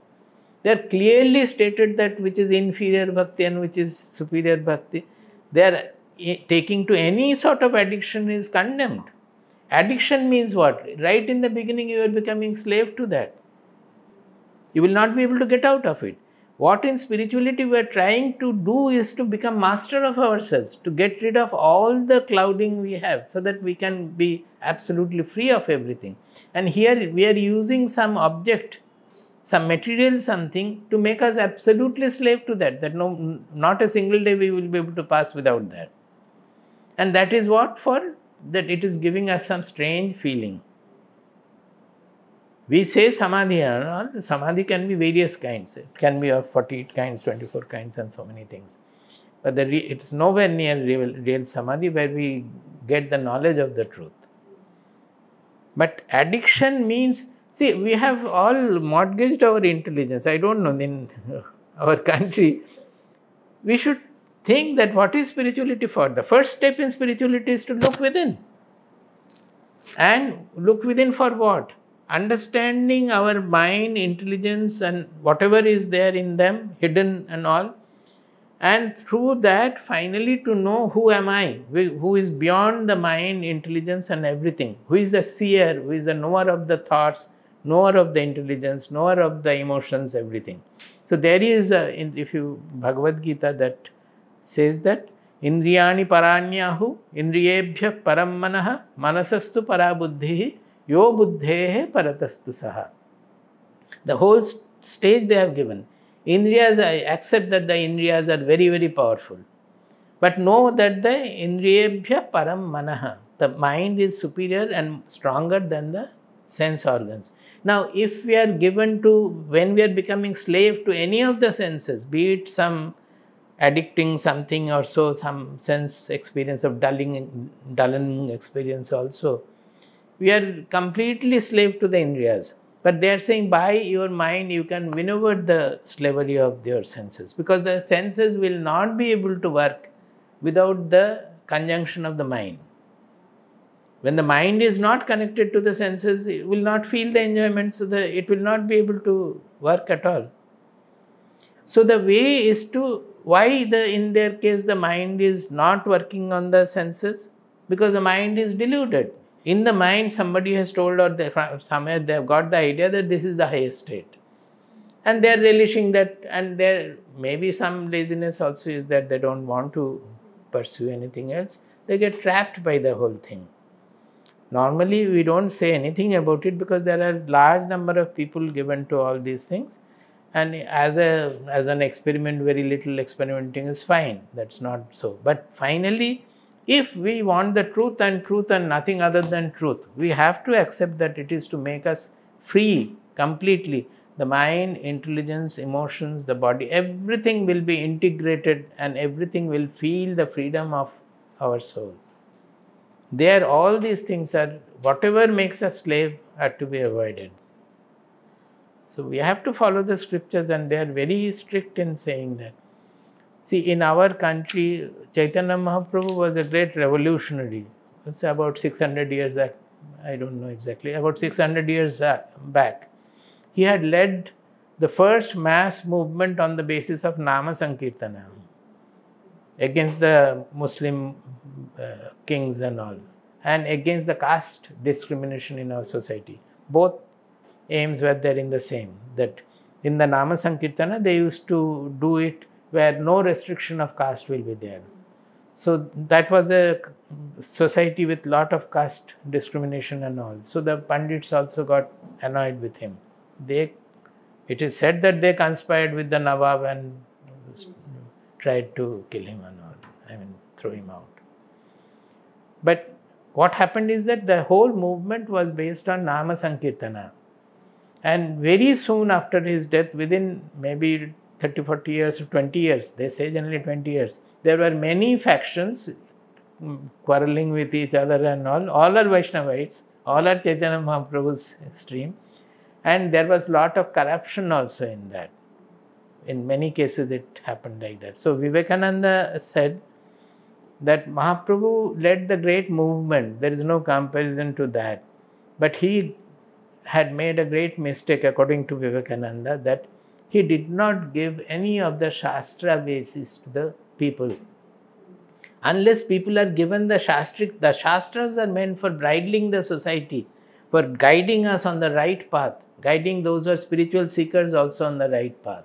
they are clearly stated that which is inferior bhakti and which is superior bhakti. They are taking to any sort of addiction is condemned. Addiction means what? Right in the beginning you are becoming slave to that. You will not be able to get out of it. What in spirituality we are trying to do is to become master of ourselves, to get rid of all the clouding we have so that we can be absolutely free of everything. And here we are using some object, some material, something to make us absolutely slave to that. That not a single day we will be able to pass without that. And that is what for? That it is giving us some strange feeling. We say samadhi, samadhi can be various kinds. It can be of 48 kinds, 24 kinds and so many things. But it's nowhere near real samadhi where we get the knowledge of the truth. But addiction means, see, we have all mortgaged our intelligence. I don't know, in our country, we should think that what is spirituality for? The first step in spirituality is to look within. And look within for what? Understanding our mind, intelligence and whatever is there in them, hidden and all. And through that, finally to know who am I, who is beyond the mind, intelligence and everything. Who is the seer, who is the knower of the thoughts, knower of the intelligence, knower of the emotions, everything. So there is, if you, Bhagavad Gita that says that, Indriyani paranyahu, indriyebhya param manaha, manasastu parabuddhihi, yo buddhehe paratastu saha. The whole stage they have given. Indriyas, I accept that the Indriyas are very, very powerful. But know that the Indriyebhya param manaha, the mind is superior and stronger than the sense organs. Now, if we are given to, when we are becoming slave to any of the senses, be it some addicting something or so, some sense experience of dulling experience also, we are completely slave to the Indriyas. But they are saying by your mind you can win over the slavery of your senses, because the senses will not be able to work without the conjunction of the mind. When the mind is not connected to the senses, it will not feel the enjoyment, so it will not be able to work at all. So the way is to, why in their case the mind is not working on the senses? Because the mind is deluded. In the mind somebody has told, or somewhere they have got the idea that this is the highest state. And they are relishing that, and there may be some laziness also is that they don't want to pursue anything else. They get trapped by the whole thing. Normally we don't say anything about it because there are large number of people given to all these things, and as an experiment, very little experimenting is fine. That's not so. But finally, if we want the truth and nothing other than truth, we have to accept that it is to make us free completely. The mind, intelligence, emotions, the body, everything will be integrated and everything will feel the freedom of our soul. There, all these things are, whatever makes us slave are to be avoided. So we have to follow the scriptures, and they are very strict in saying that. See, in our country, Chaitanya Mahaprabhu was a great revolutionary. It's about 600 years, I don't know exactly, about 600 years back. He had led the first mass movement on the basis of Nama Sankirtana against the Muslim kings and all, and against the caste discrimination in our society. Both aims were there in the same, that in the Nama Sankirtana they used to do it where no restriction of caste will be there. So that was a society with lot of caste discrimination and all. So the Pandits also got annoyed with him. It is said that they conspired with the Nawab and tried to kill him and all, throw him out. But what happened is that the whole movement was based on Nama Sankirtana. And very soon after his death, within maybe 30, 40 years or 20 years, they say generally 20 years, there were many factions quarreling with each other and all are Vaishnavites, all are Chaitanya Mahaprabhu's stream. And there was lot of corruption also in that. In many cases it happened like that. So Vivekananda said that Mahaprabhu led the great movement. There is no comparison to that. But he had made a great mistake, according to Vivekananda, that he did not give any of the Shastra basis to the people. Unless people are given the Shastras are meant for bridling the society, for guiding us on the right path, guiding those who are spiritual seekers also on the right path.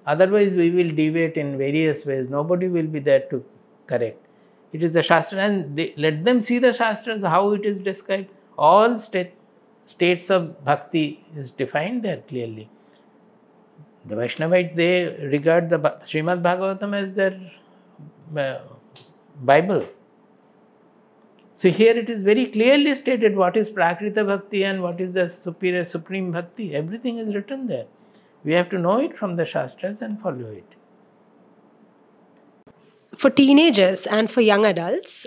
Otherwise, we will deviate in various ways. Nobody will be there to correct. It is the Shastra, and let them see the Shastras, how it is described. All states of bhakti is defined there clearly. The Vaishnavites, they regard the Srimad Bhagavatam as their Bible. So here it is very clearly stated what is Prakrita Bhakti and what is the supreme Bhakti. Everything is written there. We have to know it from the Shastras and follow it. For teenagers and for young adults,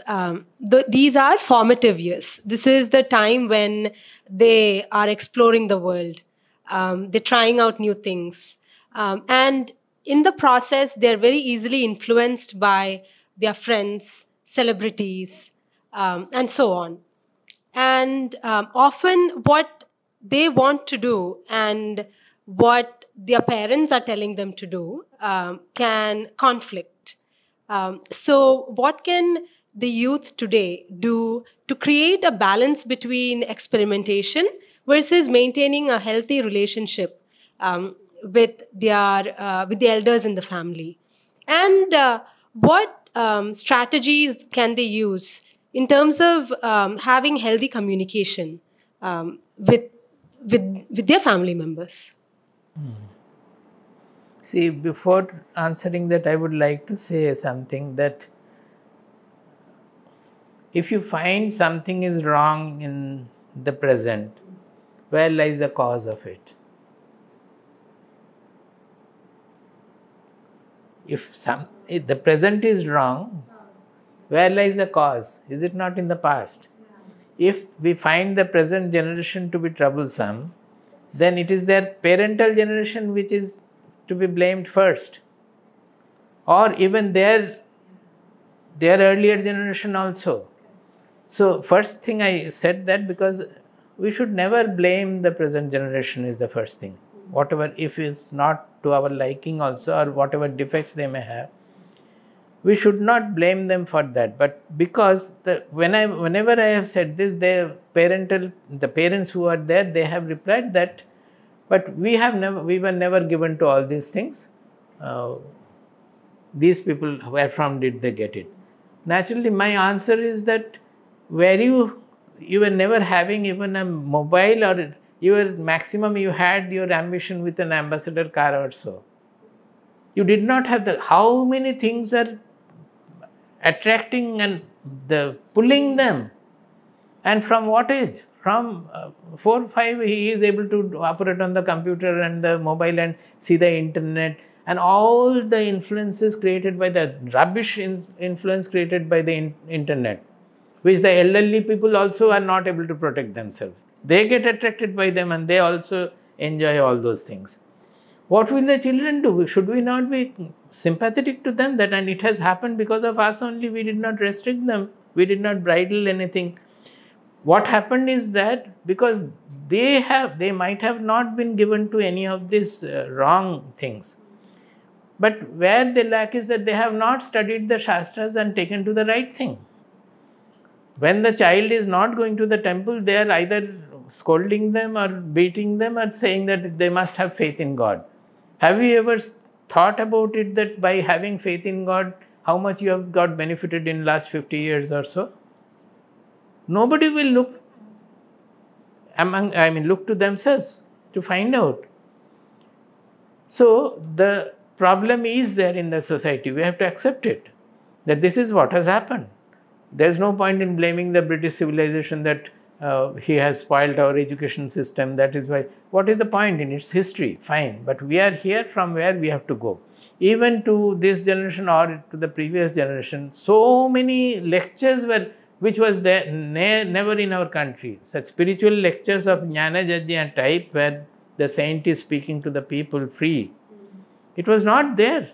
these are formative years. This is the time when they are exploring the world. They're trying out new things. And in the process, they're very easily influenced by their friends, celebrities, and so on. And often what they want to do and what their parents are telling them to do can conflict. So what can the youth today do to create a balance between experimentation versus maintaining a healthy relationship with the elders in the family. And what strategies can they use in terms of having healthy communication with their family members? See, before answering that, I would like to say something, that if you find something is wrong in the present, where lies the cause of it? If the present is wrong, where lies the cause? Is it not in the past? If we find the present generation to be troublesome, then it is their parental generation which is to be blamed first, or even their earlier generation also. So first thing I said that because we should never blame the present generation is the first thing. Whatever, if it's not to our liking also, or whatever defects they may have, we should not blame them for that. But because whenever I have said this, the parents who are there, they have replied that, but we were never given to all these things. These people, where from did they get it? Naturally, my answer is that you were never having even a mobile, or maximum you had your ambition with an ambassador car or so. You did not have how many things are attracting and pulling them, and from what age? From 4 or 5 he is able to operate on the computer and the mobile and see the internet and all the influences created by the rubbish influence created by the internet, which the elderly people also are not able to protect themselves. They get attracted by them and they also enjoy all those things. What will the children do? Should we not be sympathetic to them? And it has happened because of us only. We did not restrict them. We did not bridle anything. What happened is that because they might have not been given to any of these wrong things. But where they lack is that they have not studied the Shastras and taken to the right thing. When the child is not going to the temple, they are either scolding them or beating them or saying that they must have faith in God. Have you ever thought about it, that by having faith in God, how much you have got benefited in last 50 years or so? Nobody will look to themselves to find out. So the problem is there in the society. We have to accept it, that this is what has happened. There is no point in blaming the British civilization that he has spoiled our education system. That is why. What is the point in its history? Fine. But we are here from where we have to go. Even to this generation or to the previous generation, so many lectures which was there never in our country. Such spiritual lectures of Jnana Yajna type where the saint is speaking to the people free. It was not there.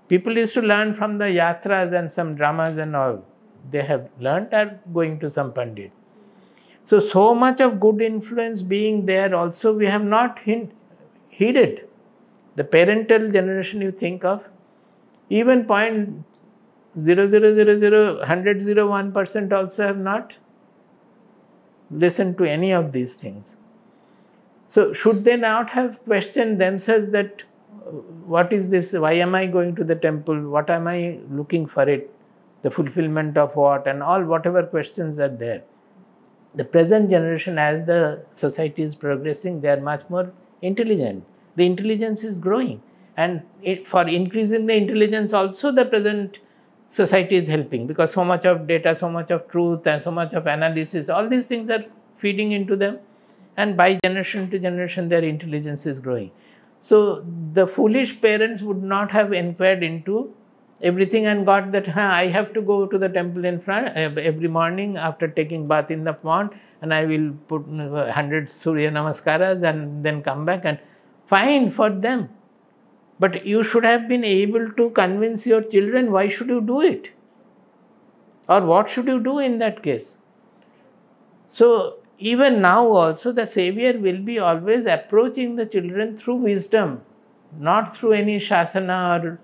People used to learn from the yatras and some dramas and all. They have learnt are going to some pandit. So much of good influence being there also, we have not heeded. The parental generation you think of, even 0.000001% also have not listened to any of these things. So should they not have questioned themselves that what is this, why am I going to the temple, what am I looking for it, the fulfillment of what, and all whatever questions are there. The present generation, as the society is progressing, they are much more intelligent. The intelligence is growing, and for increasing the intelligence also the present society is helping, because so much of data, so much of truth and so much of analysis, all these things are feeding into them, and by generation to generation their intelligence is growing. So the foolish parents would not have inquired into everything and got that I have to go to the temple in front every morning after taking bath in the pond, and I will put 100 Surya Namaskaras and then come back, and fine for them. But you should have been able to convince your children why should you do it, or what should you do in that case. So even now also the Savior will be always approaching the children through wisdom, not through any shasana or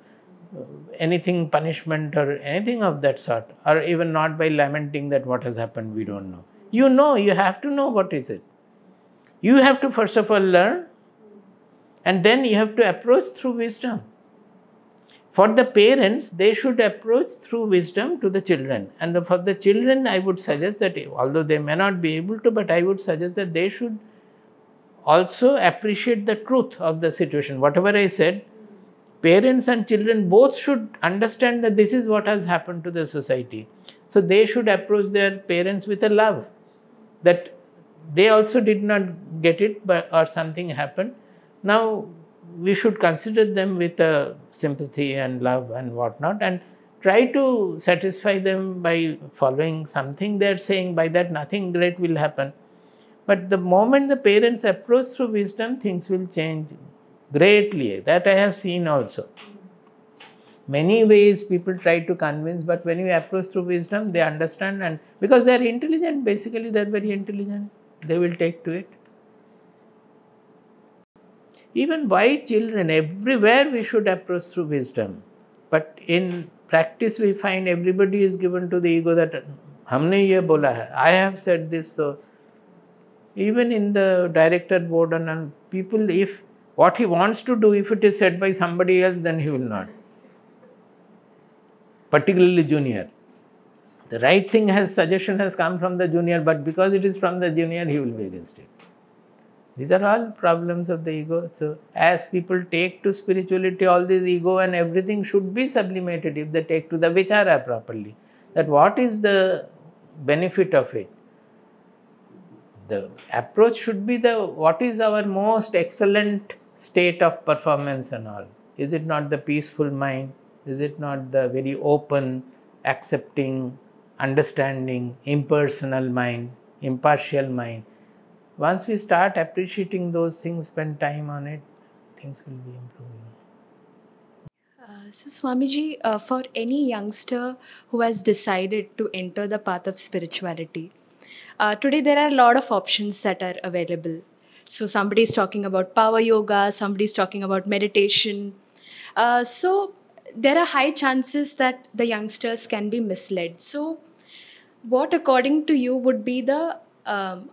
anything, punishment or anything of that sort, or even not by lamenting that what has happened we don't know. You know, you have to know what is it. You have to first of all learn, and then you have to approach through wisdom. For the parents, they should approach through wisdom to the children. And for the children, I would suggest that, although they may not be able to, but I would suggest that they should also appreciate the truth of the situation. Whatever I said, parents and children both should understand that this is what has happened to the society. So they should approach their parents with a love, that they also did not get it, or something happened. Now we should consider them with a sympathy and love and whatnot, and try to satisfy them by following something they are saying. By that, nothing great will happen. But the moment the parents approach through wisdom, things will change greatly. That I have seen also. Many ways people try to convince, but when you approach through wisdom, they understand, and because they are intelligent, basically they are very intelligent, they will take to it. Even why children, everywhere we should approach through wisdom. But in practice we find everybody is given to the ego that humne ye bola hai, I have said this. So even in the director board and people, if what he wants to do, if it is said by somebody else, then he will not. Particularly junior. The right thing suggestion has come from the junior, but because it is from the junior, he will be against it. These are all problems of the ego. So as people take to spirituality, all this ego and everything should be sublimated if they take to the vichara properly. That what is the benefit of it? The approach should be what is our most excellent state of performance and all. Is it not the peaceful mind? Is it not the very open, accepting, understanding, impersonal mind, impartial mind? Once we start appreciating those things, spend time on it, things will be improving. So Swamiji, for any youngster who has decided to enter the path of spirituality, today there are a lot of options that are available. So somebody is talking about power yoga, somebody is talking about meditation. So there are high chances that the youngsters can be misled. So what according to you would be the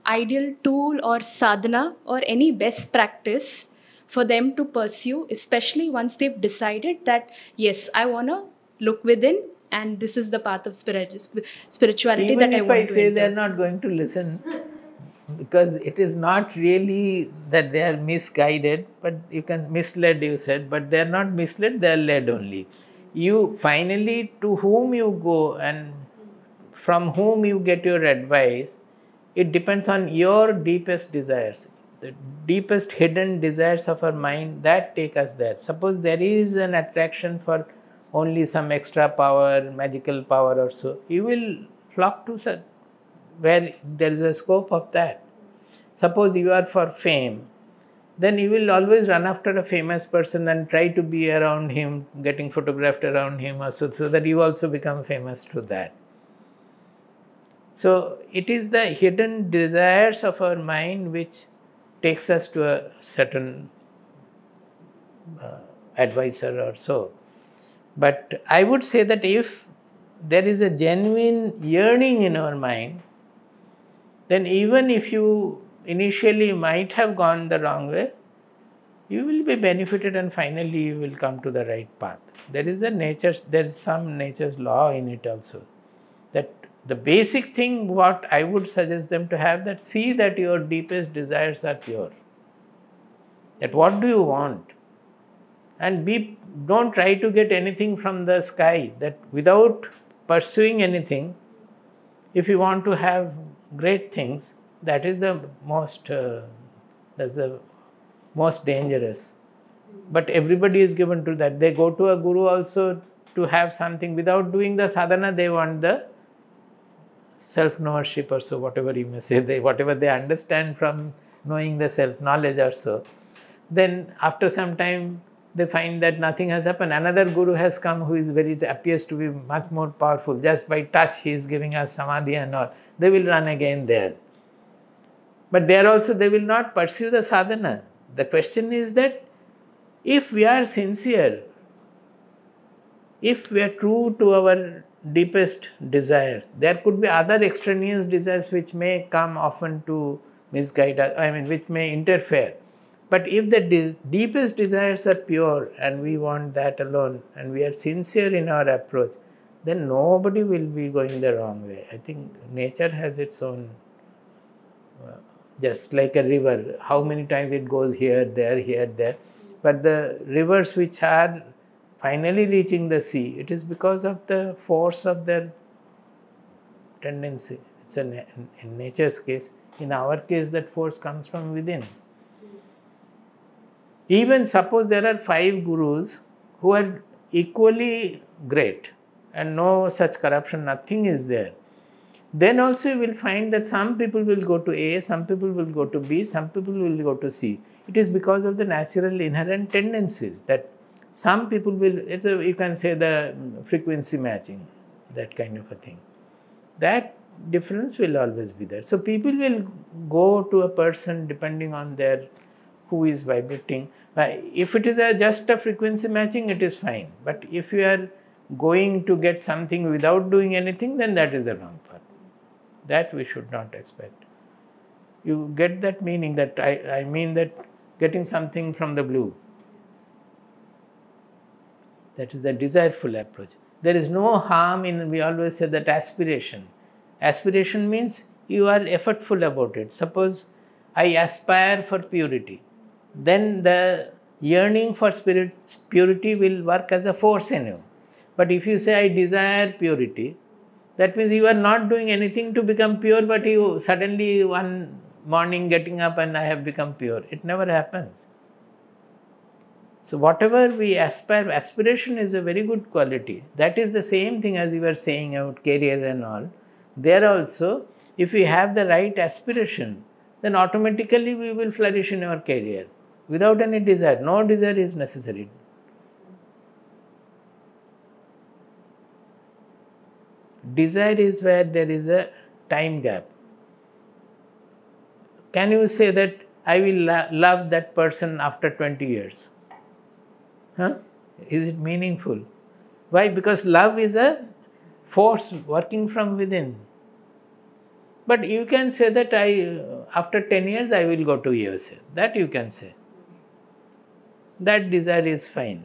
ideal tool or sadhana or any best practice for them to pursue, especially once they've decided that, yes, I want to look within and this is the path of spirituality Even that I if want I to say enter. they are not going to listen, because it is not really that they are misguided, but you can misled, you said, but they are not misled, they are led only. You finally, to whom you go and from whom you get your advice, it depends on your deepest desires. The deepest hidden desires of our mind that take us there. Suppose there is an attraction for only some extra power, magical power or so, you will flock to where there is a scope of that. Suppose you are for fame, then you will always run after a famous person and try to be around him, getting photographed around him also, so that you also become famous through that. So it is the hidden desires of our mind which takes us to a certain advisor or so. But I would say that if there is a genuine yearning in our mind, then even if you initially might have gone the wrong way, you will be benefited and finally you will come to the right path. There is some nature's law in it also. That the basic thing what I would suggest them to have, that see that your deepest desires are pure. That what do you want? And don't try to get anything from the sky. That without pursuing anything, if you want to have great things, that is the most dangerous. But everybody is given to that. They go to a guru also to have something. Without doing the sadhana, they want the self-knowership or so, whatever you may say, whatever they understand from knowing the self-knowledge or so. Then after some time, they find that nothing has happened. Another guru has come who appears to be much more powerful. Just by touch, he is giving us samadhi and all. They will run again there. But there also, they will not pursue the sadhana. The question is that if we are sincere, if we are true to our deepest desires, there could be other extraneous desires which may come often to misguide us, which may interfere. But if the deepest desires are pure and we want that alone and we are sincere in our approach, then nobody will be going the wrong way. I think nature has its own, just like a river, how many times it goes here, there. But the rivers which are finally reaching the sea, it is because of the force of their tendency. It's in nature's case. In our case, that force comes from within. Even suppose there are 5 gurus who are equally great and no such corruption, nothing is there. Then also you will find that some people will go to A, some people will go to B, some people will go to C. It is because of the natural inherent tendencies that some people will, you can say the frequency matching, that kind of a thing. That difference will always be there. So people will go to a person depending on their who is vibrating. If it is just a frequency matching, it is fine. But if you are going to get something without doing anything, then that is the wrong path. That we should not expect. You get that meaning, that I mean that getting something from the blue. That is the desireful approach. There is no harm in, we always say that aspiration. Aspiration means you are effortful about it. Suppose I aspire for purity. Then the yearning for purity will work as a force in you. But if you say I desire purity, that means you are not doing anything to become pure, but you suddenly one morning getting up and I have become pure. It never happens. So whatever we aspire, aspiration is a very good quality. That is the same thing as you were saying about career and all. There also, if we have the right aspiration, then automatically we will flourish in our career without any desire. No desire is necessary. Desire is where there is a time gap. Can you say that I will love that person after 20 years? Huh? Is it meaningful? Why? Because love is a force working from within. But you can say that after 10 years I will go to USA. That you can say. That desire is fine.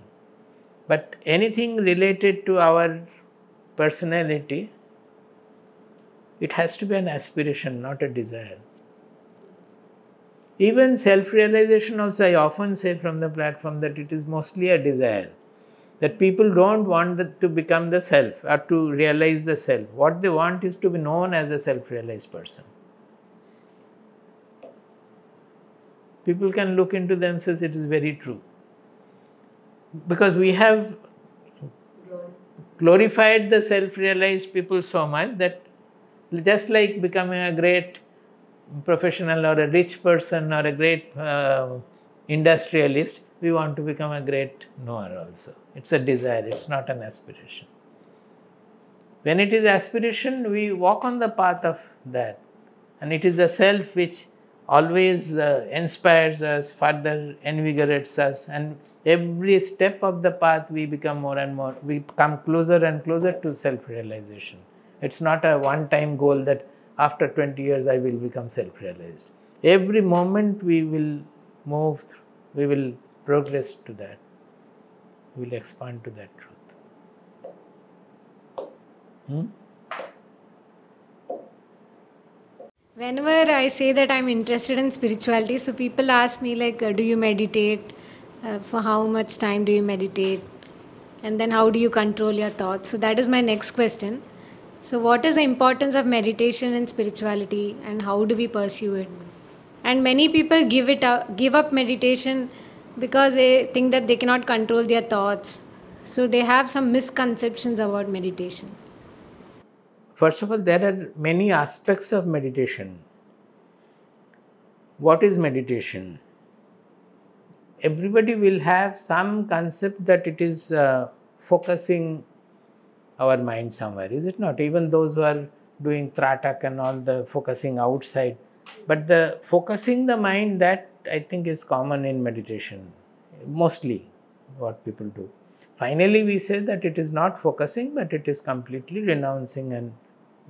But anything related to our personality, it has to be an aspiration, not a desire. Even self-realization also, I often say from the platform that it is mostly a desire. That people don't want to become the self or to realize the self. What they want is to be known as a self-realized person. People can look into themselves, it is very true. Because we have glorified the self-realized people so much that just like becoming a great professional or a rich person or a great industrialist, we want to become a great knower also. It's a desire, it's not an aspiration. When it is aspiration, we walk on the path of that. And it is the self which always inspires us, further invigorates us, and every step of the path we become more and more, we come closer and closer to self-realization. It's not a one-time goal that after 20 years I will become self-realized. Every moment we will move through, we will progress to that. We will expand to that truth. Whenever I say that I'm interested in spirituality, so people ask me like, do you meditate? For how much time do you meditate? And then how do you control your thoughts? So that is my next question. So what is the importance of meditation in spirituality and how do we pursue it? And many people give up meditation because they think that they cannot control their thoughts. So they have some misconceptions about meditation. First of all, there are many aspects of meditation. What is meditation? Everybody will have some concept that it is focusing our mind somewhere, is it not? Even those who are doing Tratak and all the focusing outside. But the focusing the mind, that I think is common in meditation, mostly what people do. Finally, we say that it is not focusing, but it is completely renouncing and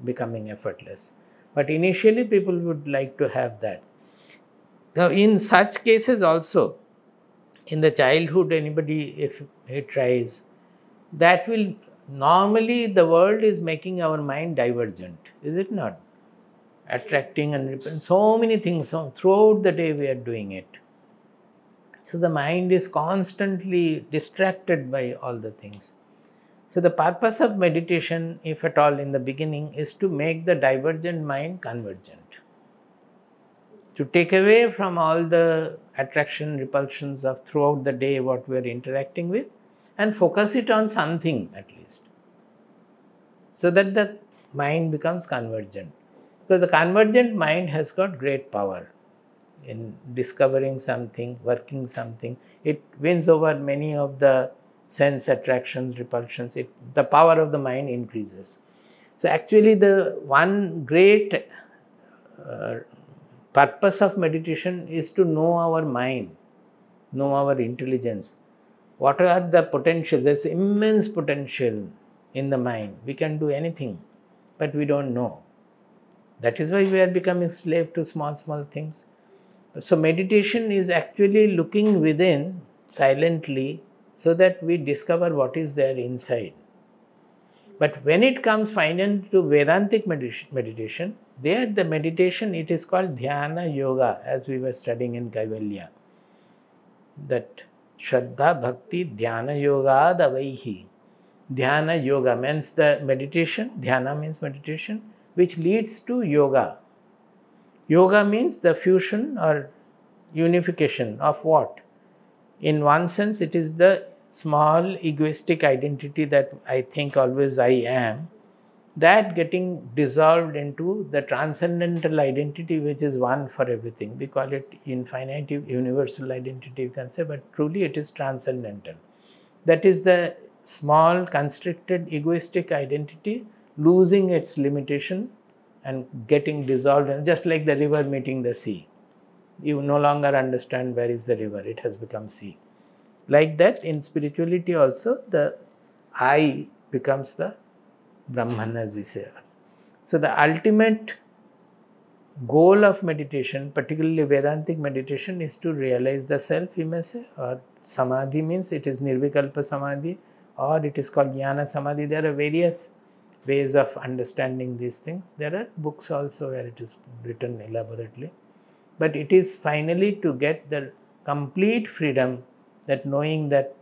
becoming effortless. But initially, people would like to have that. Now, in such cases also, in the childhood, anybody, if he tries, that will normally the world is making our mind divergent, is it not? Attracting and repelling, so many things, so throughout the day we are doing it. So the mind is constantly distracted by all the things. So the purpose of meditation, if at all in the beginning, is to make the divergent mind convergent. To take away from all the attraction, repulsions of throughout the day what we are interacting with, and focus it on something at least, so that the mind becomes convergent. Because the convergent mind has got great power in discovering something, working something. It wins over many of the sense attractions, repulsions. The power of the mind increases. So actually the one great purpose of meditation is to know our mind, know our intelligence. What are the potentials? There's immense potential in the mind. We can do anything, but we don't know. That is why we are becoming slave to small things. So meditation is actually looking within silently so that we discover what is there inside. But when it comes finally to Vedantic meditation, there the meditation, it is called Dhyana Yoga, as we were studying in Kaivalya. That Shraddha Bhakti Dhyana Yoga Davaihi. Dhyana Yoga means the meditation, Dhyana means meditation, which leads to yoga. Yoga means the fusion or unification of what? In one sense, it is the small egoistic identity that I think always I am, that getting dissolved into the transcendental identity which is one for everything. We call it infinite universal identity, you can say, but truly it is transcendental. That is the small constricted egoistic identity losing its limitation and getting dissolved, just like the river meeting the sea. You no longer understand where is the river, it has become sea. Like that, in spirituality also, the I becomes the Brahman, as we say. So the ultimate goal of meditation, particularly Vedantic meditation, is to realize the self, you may say, or Samadhi means it is Nirvikalpa Samadhi, or it is called Jnana Samadhi. There are various ways of understanding these things. There are books also where it is written elaborately. But it is finally to get the complete freedom, that knowing that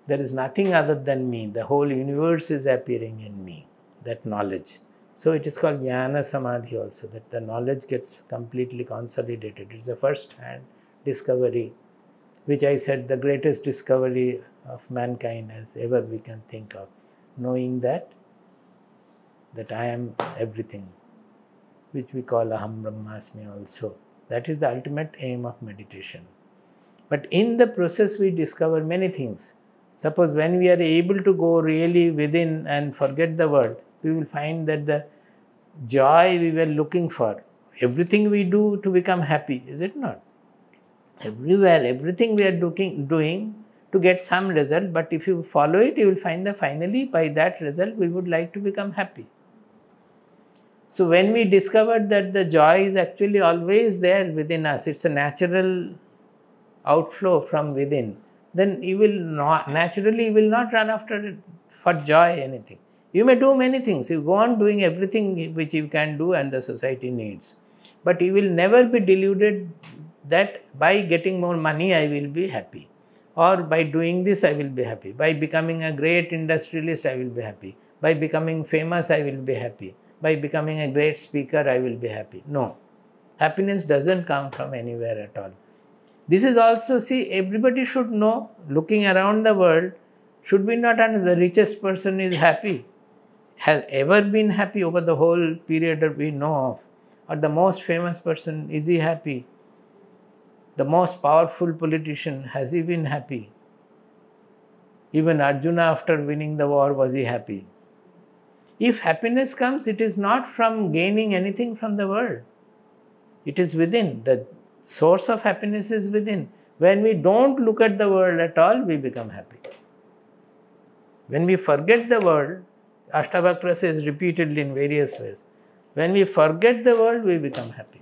there is nothing other than me, the whole universe is appearing in me, that knowledge. So it is called Jnana Samadhi also, that the knowledge gets completely consolidated. It's a first-hand discovery, which I said the greatest discovery of mankind as ever we can think of, knowing that I am everything, which we call Aham Brahmasmi also. That is the ultimate aim of meditation. But in the process we discover many things. Suppose when we are able to go really within and forget the world, we will find that the joy we were looking for, everything we do to become happy, is it not? Everywhere, everything we are doing to get some result, but if you follow it, you will find that finally by that result we would like to become happy. So when we discovered that the joy is actually always there within us, it's a natural outflow from within, then you will not, naturally you will not run after it for joy anything. You may do many things, you go on doing everything which you can do and the society needs. But you will never be deluded that by getting more money I will be happy. Or by doing this I will be happy. By becoming a great industrialist I will be happy. By becoming famous I will be happy. By becoming a great speaker I will be happy. No. Happiness doesn't come from anywhere at all. This is also, see, everybody should know, looking around the world, should we not know the richest person is happy? Has ever been happy over the whole period that we know of? Or the most famous person, is he happy? The most powerful politician, has he been happy? Even Arjuna, after winning the war, was he happy? If happiness comes, it is not from gaining anything from the world. It is within. The source of happiness is within. When we don't look at the world at all, we become happy. When we forget the world, Ashtavakra says repeatedly in various ways, when we forget the world, we become happy.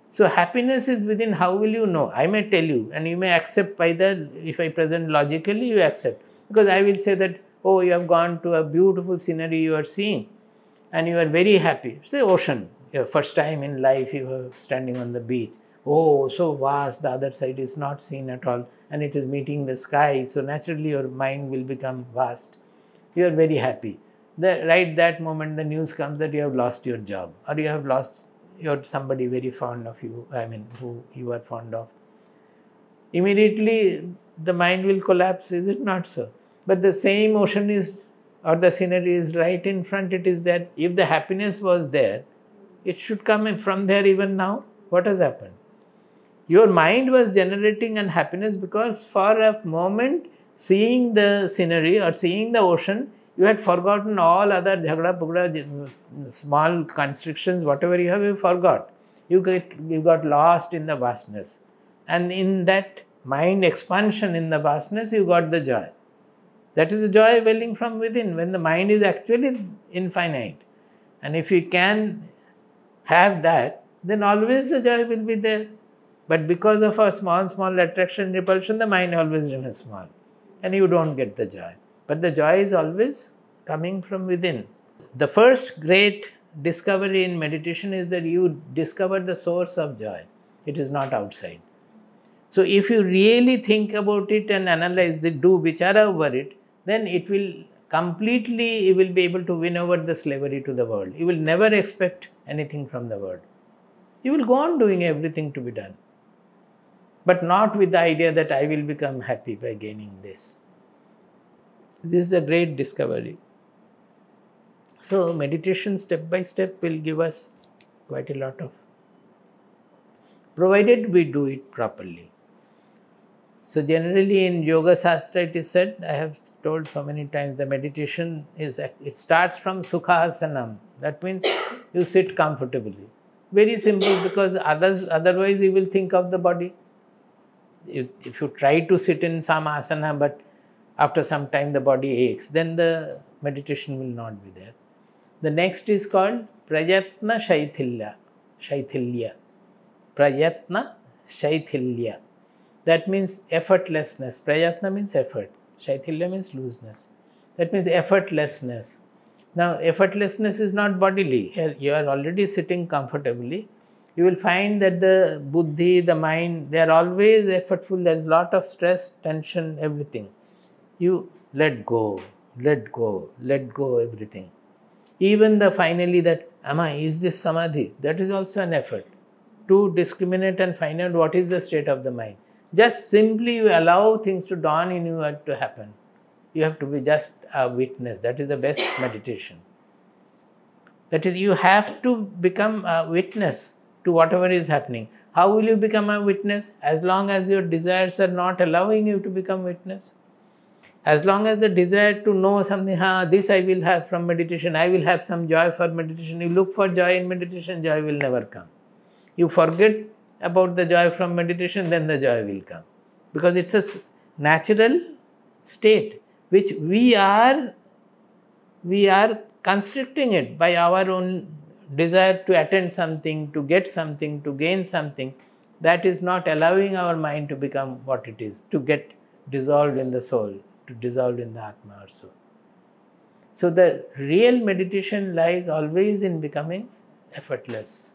So happiness is within. How will you know? I may tell you, and you may accept by the, if I present logically, you accept. Because I will say that, oh, you have gone to a beautiful scenery you are seeing, and you are very happy. Say ocean, your first time in life you are standing on the beach. Oh, so vast, the other side is not seen at all, and it is meeting the sky. So naturally your mind will become vast. You are very happy. Right that moment the news comes that you have lost your job, or you have lost somebody very fond of you, who you are fond of. Immediately the mind will collapse, is it not so? But the same ocean is, or the scenery is right in front, it is there. If the happiness was there, it should come from there even now. What has happened? Your mind was generating unhappiness because for a moment, seeing the scenery or seeing the ocean, you had forgotten all other jhagda, pugda, small constrictions, whatever you forgot. You got lost in the vastness. And in that mind expansion in the vastness, you got the joy. That is the joy welling from within, when the mind is actually infinite. And if you can have that, then always the joy will be there. But because of a small attraction, repulsion, the mind always remains small. And you don't get the joy. But the joy is always coming from within. The first great discovery in meditation is that you discover the source of joy. It is not outside. So if you really think about it and analyze the do vichara over it, then it will completely, you will be able to win over the slavery to the world. You will never expect anything from the world. You will go on doing everything to be done. But not with the idea that I will become happy by gaining this. This is a great discovery. So meditation step by step will give us quite a lot of, provided we do it properly. So generally in Yoga Shastra it is said, I have told so many times, the meditation is, it starts from Sukhasanam. That means you sit comfortably. Very simple, because otherwise you will think of the body. If you try to sit in some asana, but after some time the body aches, then the meditation will not be there. The next is called Prayatna Shaithilya. Prayatna Shaithilya. That means effortlessness. Prayatna means effort. Shaithilya means looseness. That means effortlessness. Now, effortlessness is not bodily. Here you are already sitting comfortably. You will find that the buddhi, the mind, they are always effortful. There is a lot of stress, tension, everything. You let go, everything. Even finally that, is this samadhi? That is also an effort to discriminate and find out what is the state of the mind. Just simply you allow things to dawn in you to happen. You have to be just a witness. That is the best meditation. That is, you have to become a witness to whatever is happening. How will you become a witness? As long as your desires are not allowing you to become witness. As long as the desire to know something, this I will have from meditation, I will have some joy for meditation. You look for joy in meditation, joy will never come. You forget about the joy from meditation, then the joy will come. Because it's a natural state which we are constricting it by our own desire to attain something, to get something, to gain something. That is not allowing our mind to become what it is, to get dissolved in the soul, to dissolve in the Atma or so. So the real meditation lies always in becoming effortless.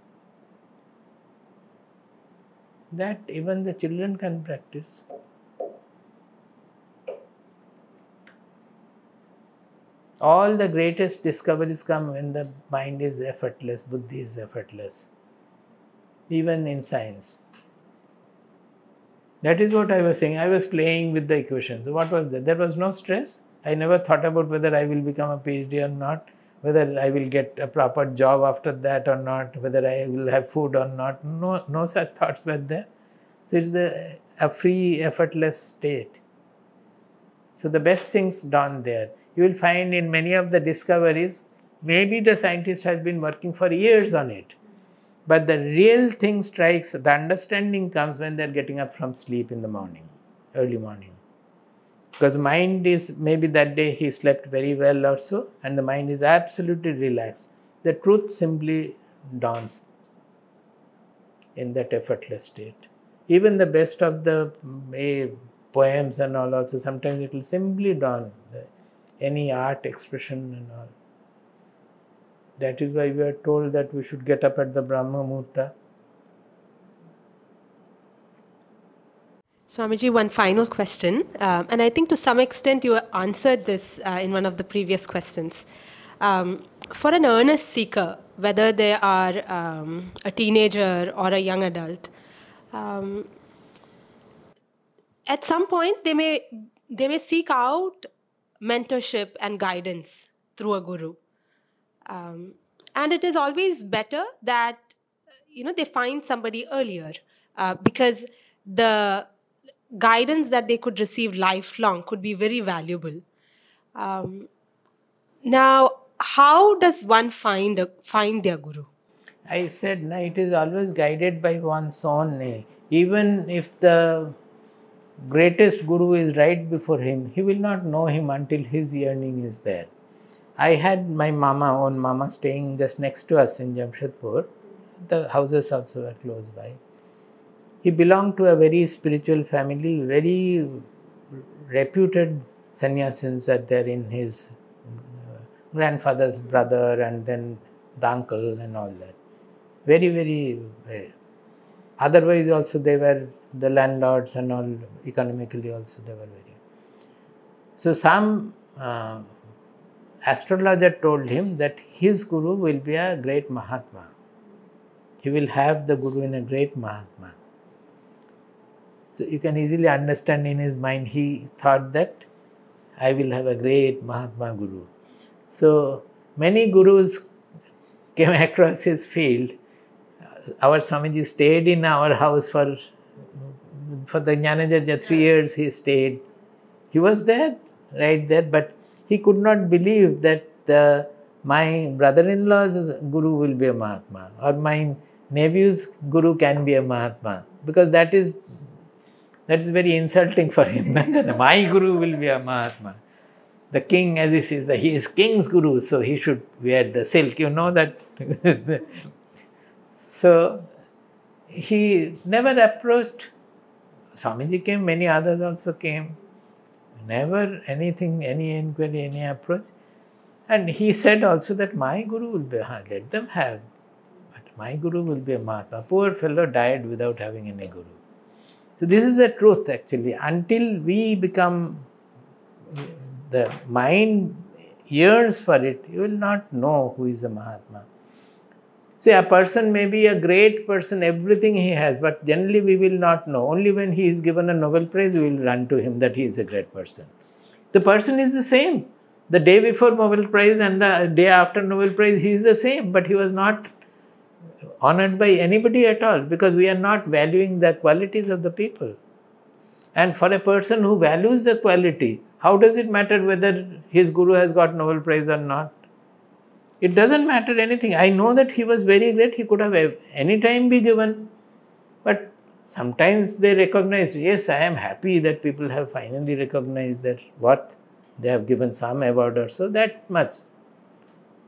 That even the children can practice. All the greatest discoveries come when the mind is effortless, buddhi is effortless. Even in science. That is what I was saying. I was playing with the equations. What was that? There was no stress. I never thought about whether I will become a PhD or not, whether I will get a proper job after that or not, whether I will have food or not. No such thoughts were there. So it's a free, effortless state. So the best things dawn there. You will find in many of the discoveries, maybe the scientist has been working for years on it. But the real thing strikes, the understanding comes when they are getting up from sleep in the morning, early morning. Because the mind is, maybe that day he slept very well or so, and the mind is absolutely relaxed. The truth simply dawns. in that effortless state. Even the best of the poems and all also, sometimes it will simply dawn, any art expression and all. That is why we are told that we should get up at the Brahma Muhurta. Swamiji, one final question, and I think to some extent you answered this in one of the previous questions. For an earnest seeker, whether they are a teenager or a young adult, at some point they may seek out mentorship and guidance through a guru, and it is always better that they find somebody earlier, because the guidance that they could receive lifelong could be very valuable. Now, how does one find their guru? I said, no, it is always guided by one's own. Even if the greatest guru is right before him, he will not know him until his yearning is there. I had my own mama staying just next to us in Jamshedpur. The houses also were close by. He belonged to a very spiritual family, very reputed sannyasins are there in his grandfather's brother and then the uncle and all that. Very, very, otherwise also they were the landlords and all, economically also they were very. So some astrologer told him that his guru will be a great Mahatma. He will have the guru in a great Mahatma. So you can easily understand, in his mind he thought that I will have a great Mahatma guru. So many gurus came across his field. Our Swamiji stayed in our house for the Jnanajaja 3 years he stayed. He was there, right there, but he could not believe that my brother-in-law's guru will be a Mahatma, or my nephew's guru can be a Mahatma, because that is very insulting for him. My guru will be a Mahatma. The king, as he says, he is king's guru, so he should wear the silk. You know that. So he never approached. Swamiji came, many others also came. Never anything, any inquiry, any approach. And he said also that my guru will be, let them have, but my guru will be a Mahatma. Poor fellow died without having any guru. So this is the truth actually. Until we become, the mind yearns for it, you will not know who is a Mahatma. See, a person may be a great person, everything he has, but generally we will not know. Only when he is given a Nobel Prize, we will run to him that he is a great person. The person is the same. The day before Nobel Prize and the day after Nobel Prize, he is the same, but he was not honored by anybody at all, because we are not valuing the qualities of the people. And for a person who values the quality, how does it matter whether his guru has got Nobel Prize or not? It doesn't matter anything. I know that he was very great. He could have any time be given. But sometimes they recognize, yes, I am happy that people have finally recognized their worth. They have given some award or so, that much.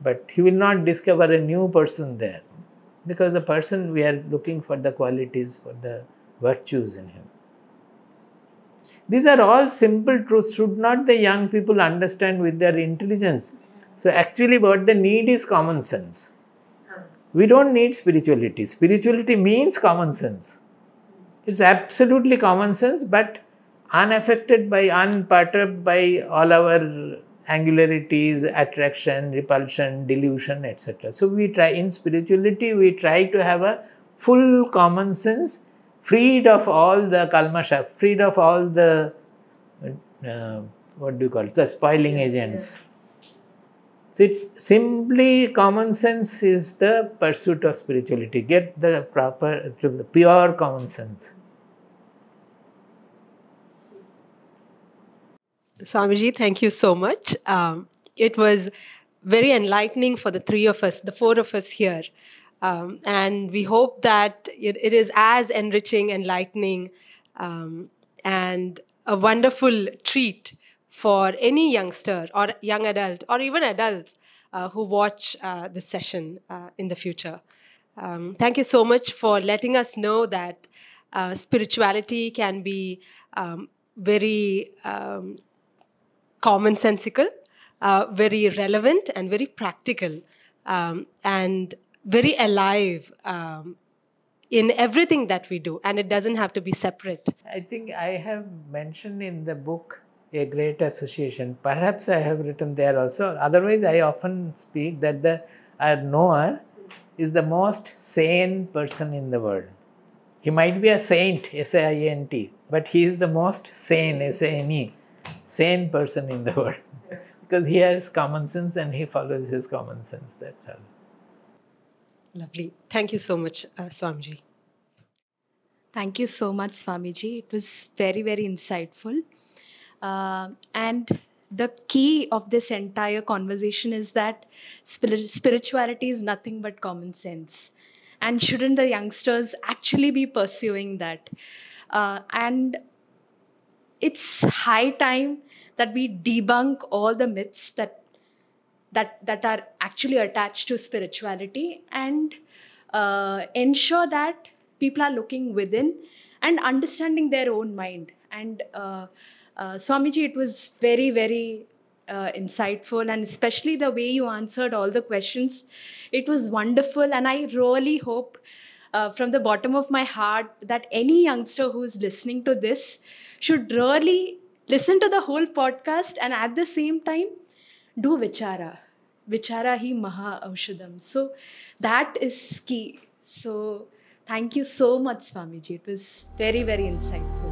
But he will not discover a new person there. Because the person, we are looking for the qualities, for the virtues in him. These are all simple truths. Should not the young people understand with their intelligence? So actually what they need is common sense. We don't need spirituality. Spirituality means common sense. It's absolutely common sense, but unaffected by, unperturbed by all our angularities, attraction, repulsion, delusion, etc. So we try, in spirituality, we try to have a full common sense, freed of all the kalmasha, freed of all the, the spoiling agents. So it's simply common sense is the pursuit of spirituality. Get the proper, the pure common sense. Swamiji, thank you so much. It was very enlightening for the three of us, the four of us here. And we hope that it is as enriching, enlightening, and a wonderful treat for any youngster or young adult or even adults who watch this session in the future. Thank you so much for letting us know that spirituality can be very commonsensical, very relevant, and very practical, and very alive in everything that we do. And it doesn't have to be separate. I think I have mentioned in the book A Great Association. Perhaps I have written there also. Otherwise, I often speak that the knower is the most sane person in the world. He might be a saint, S-A-I-N-T, but he is the most sane, S-A-N-E, sane person in the world. Because he has common sense and he follows his common sense, that's all. Lovely. Thank you so much, Swamiji. Thank you so much, Swamiji. It was very, very insightful. And the key of this entire conversation is that spirituality is nothing but common sense. And shouldn't the youngsters actually be pursuing that? And it's high time that we debunk all the myths that are actually attached to spirituality and ensure that people are looking within and understanding their own mind. And Swamiji, it was very, very insightful, and especially the way you answered all the questions. It was wonderful, and I really hope from the bottom of my heart that any youngster who is listening to this should really listen to the whole podcast and at the same time do vichara. Vichara hi maha aushadam. So that is key. So thank you so much, Swamiji. It was very, very insightful.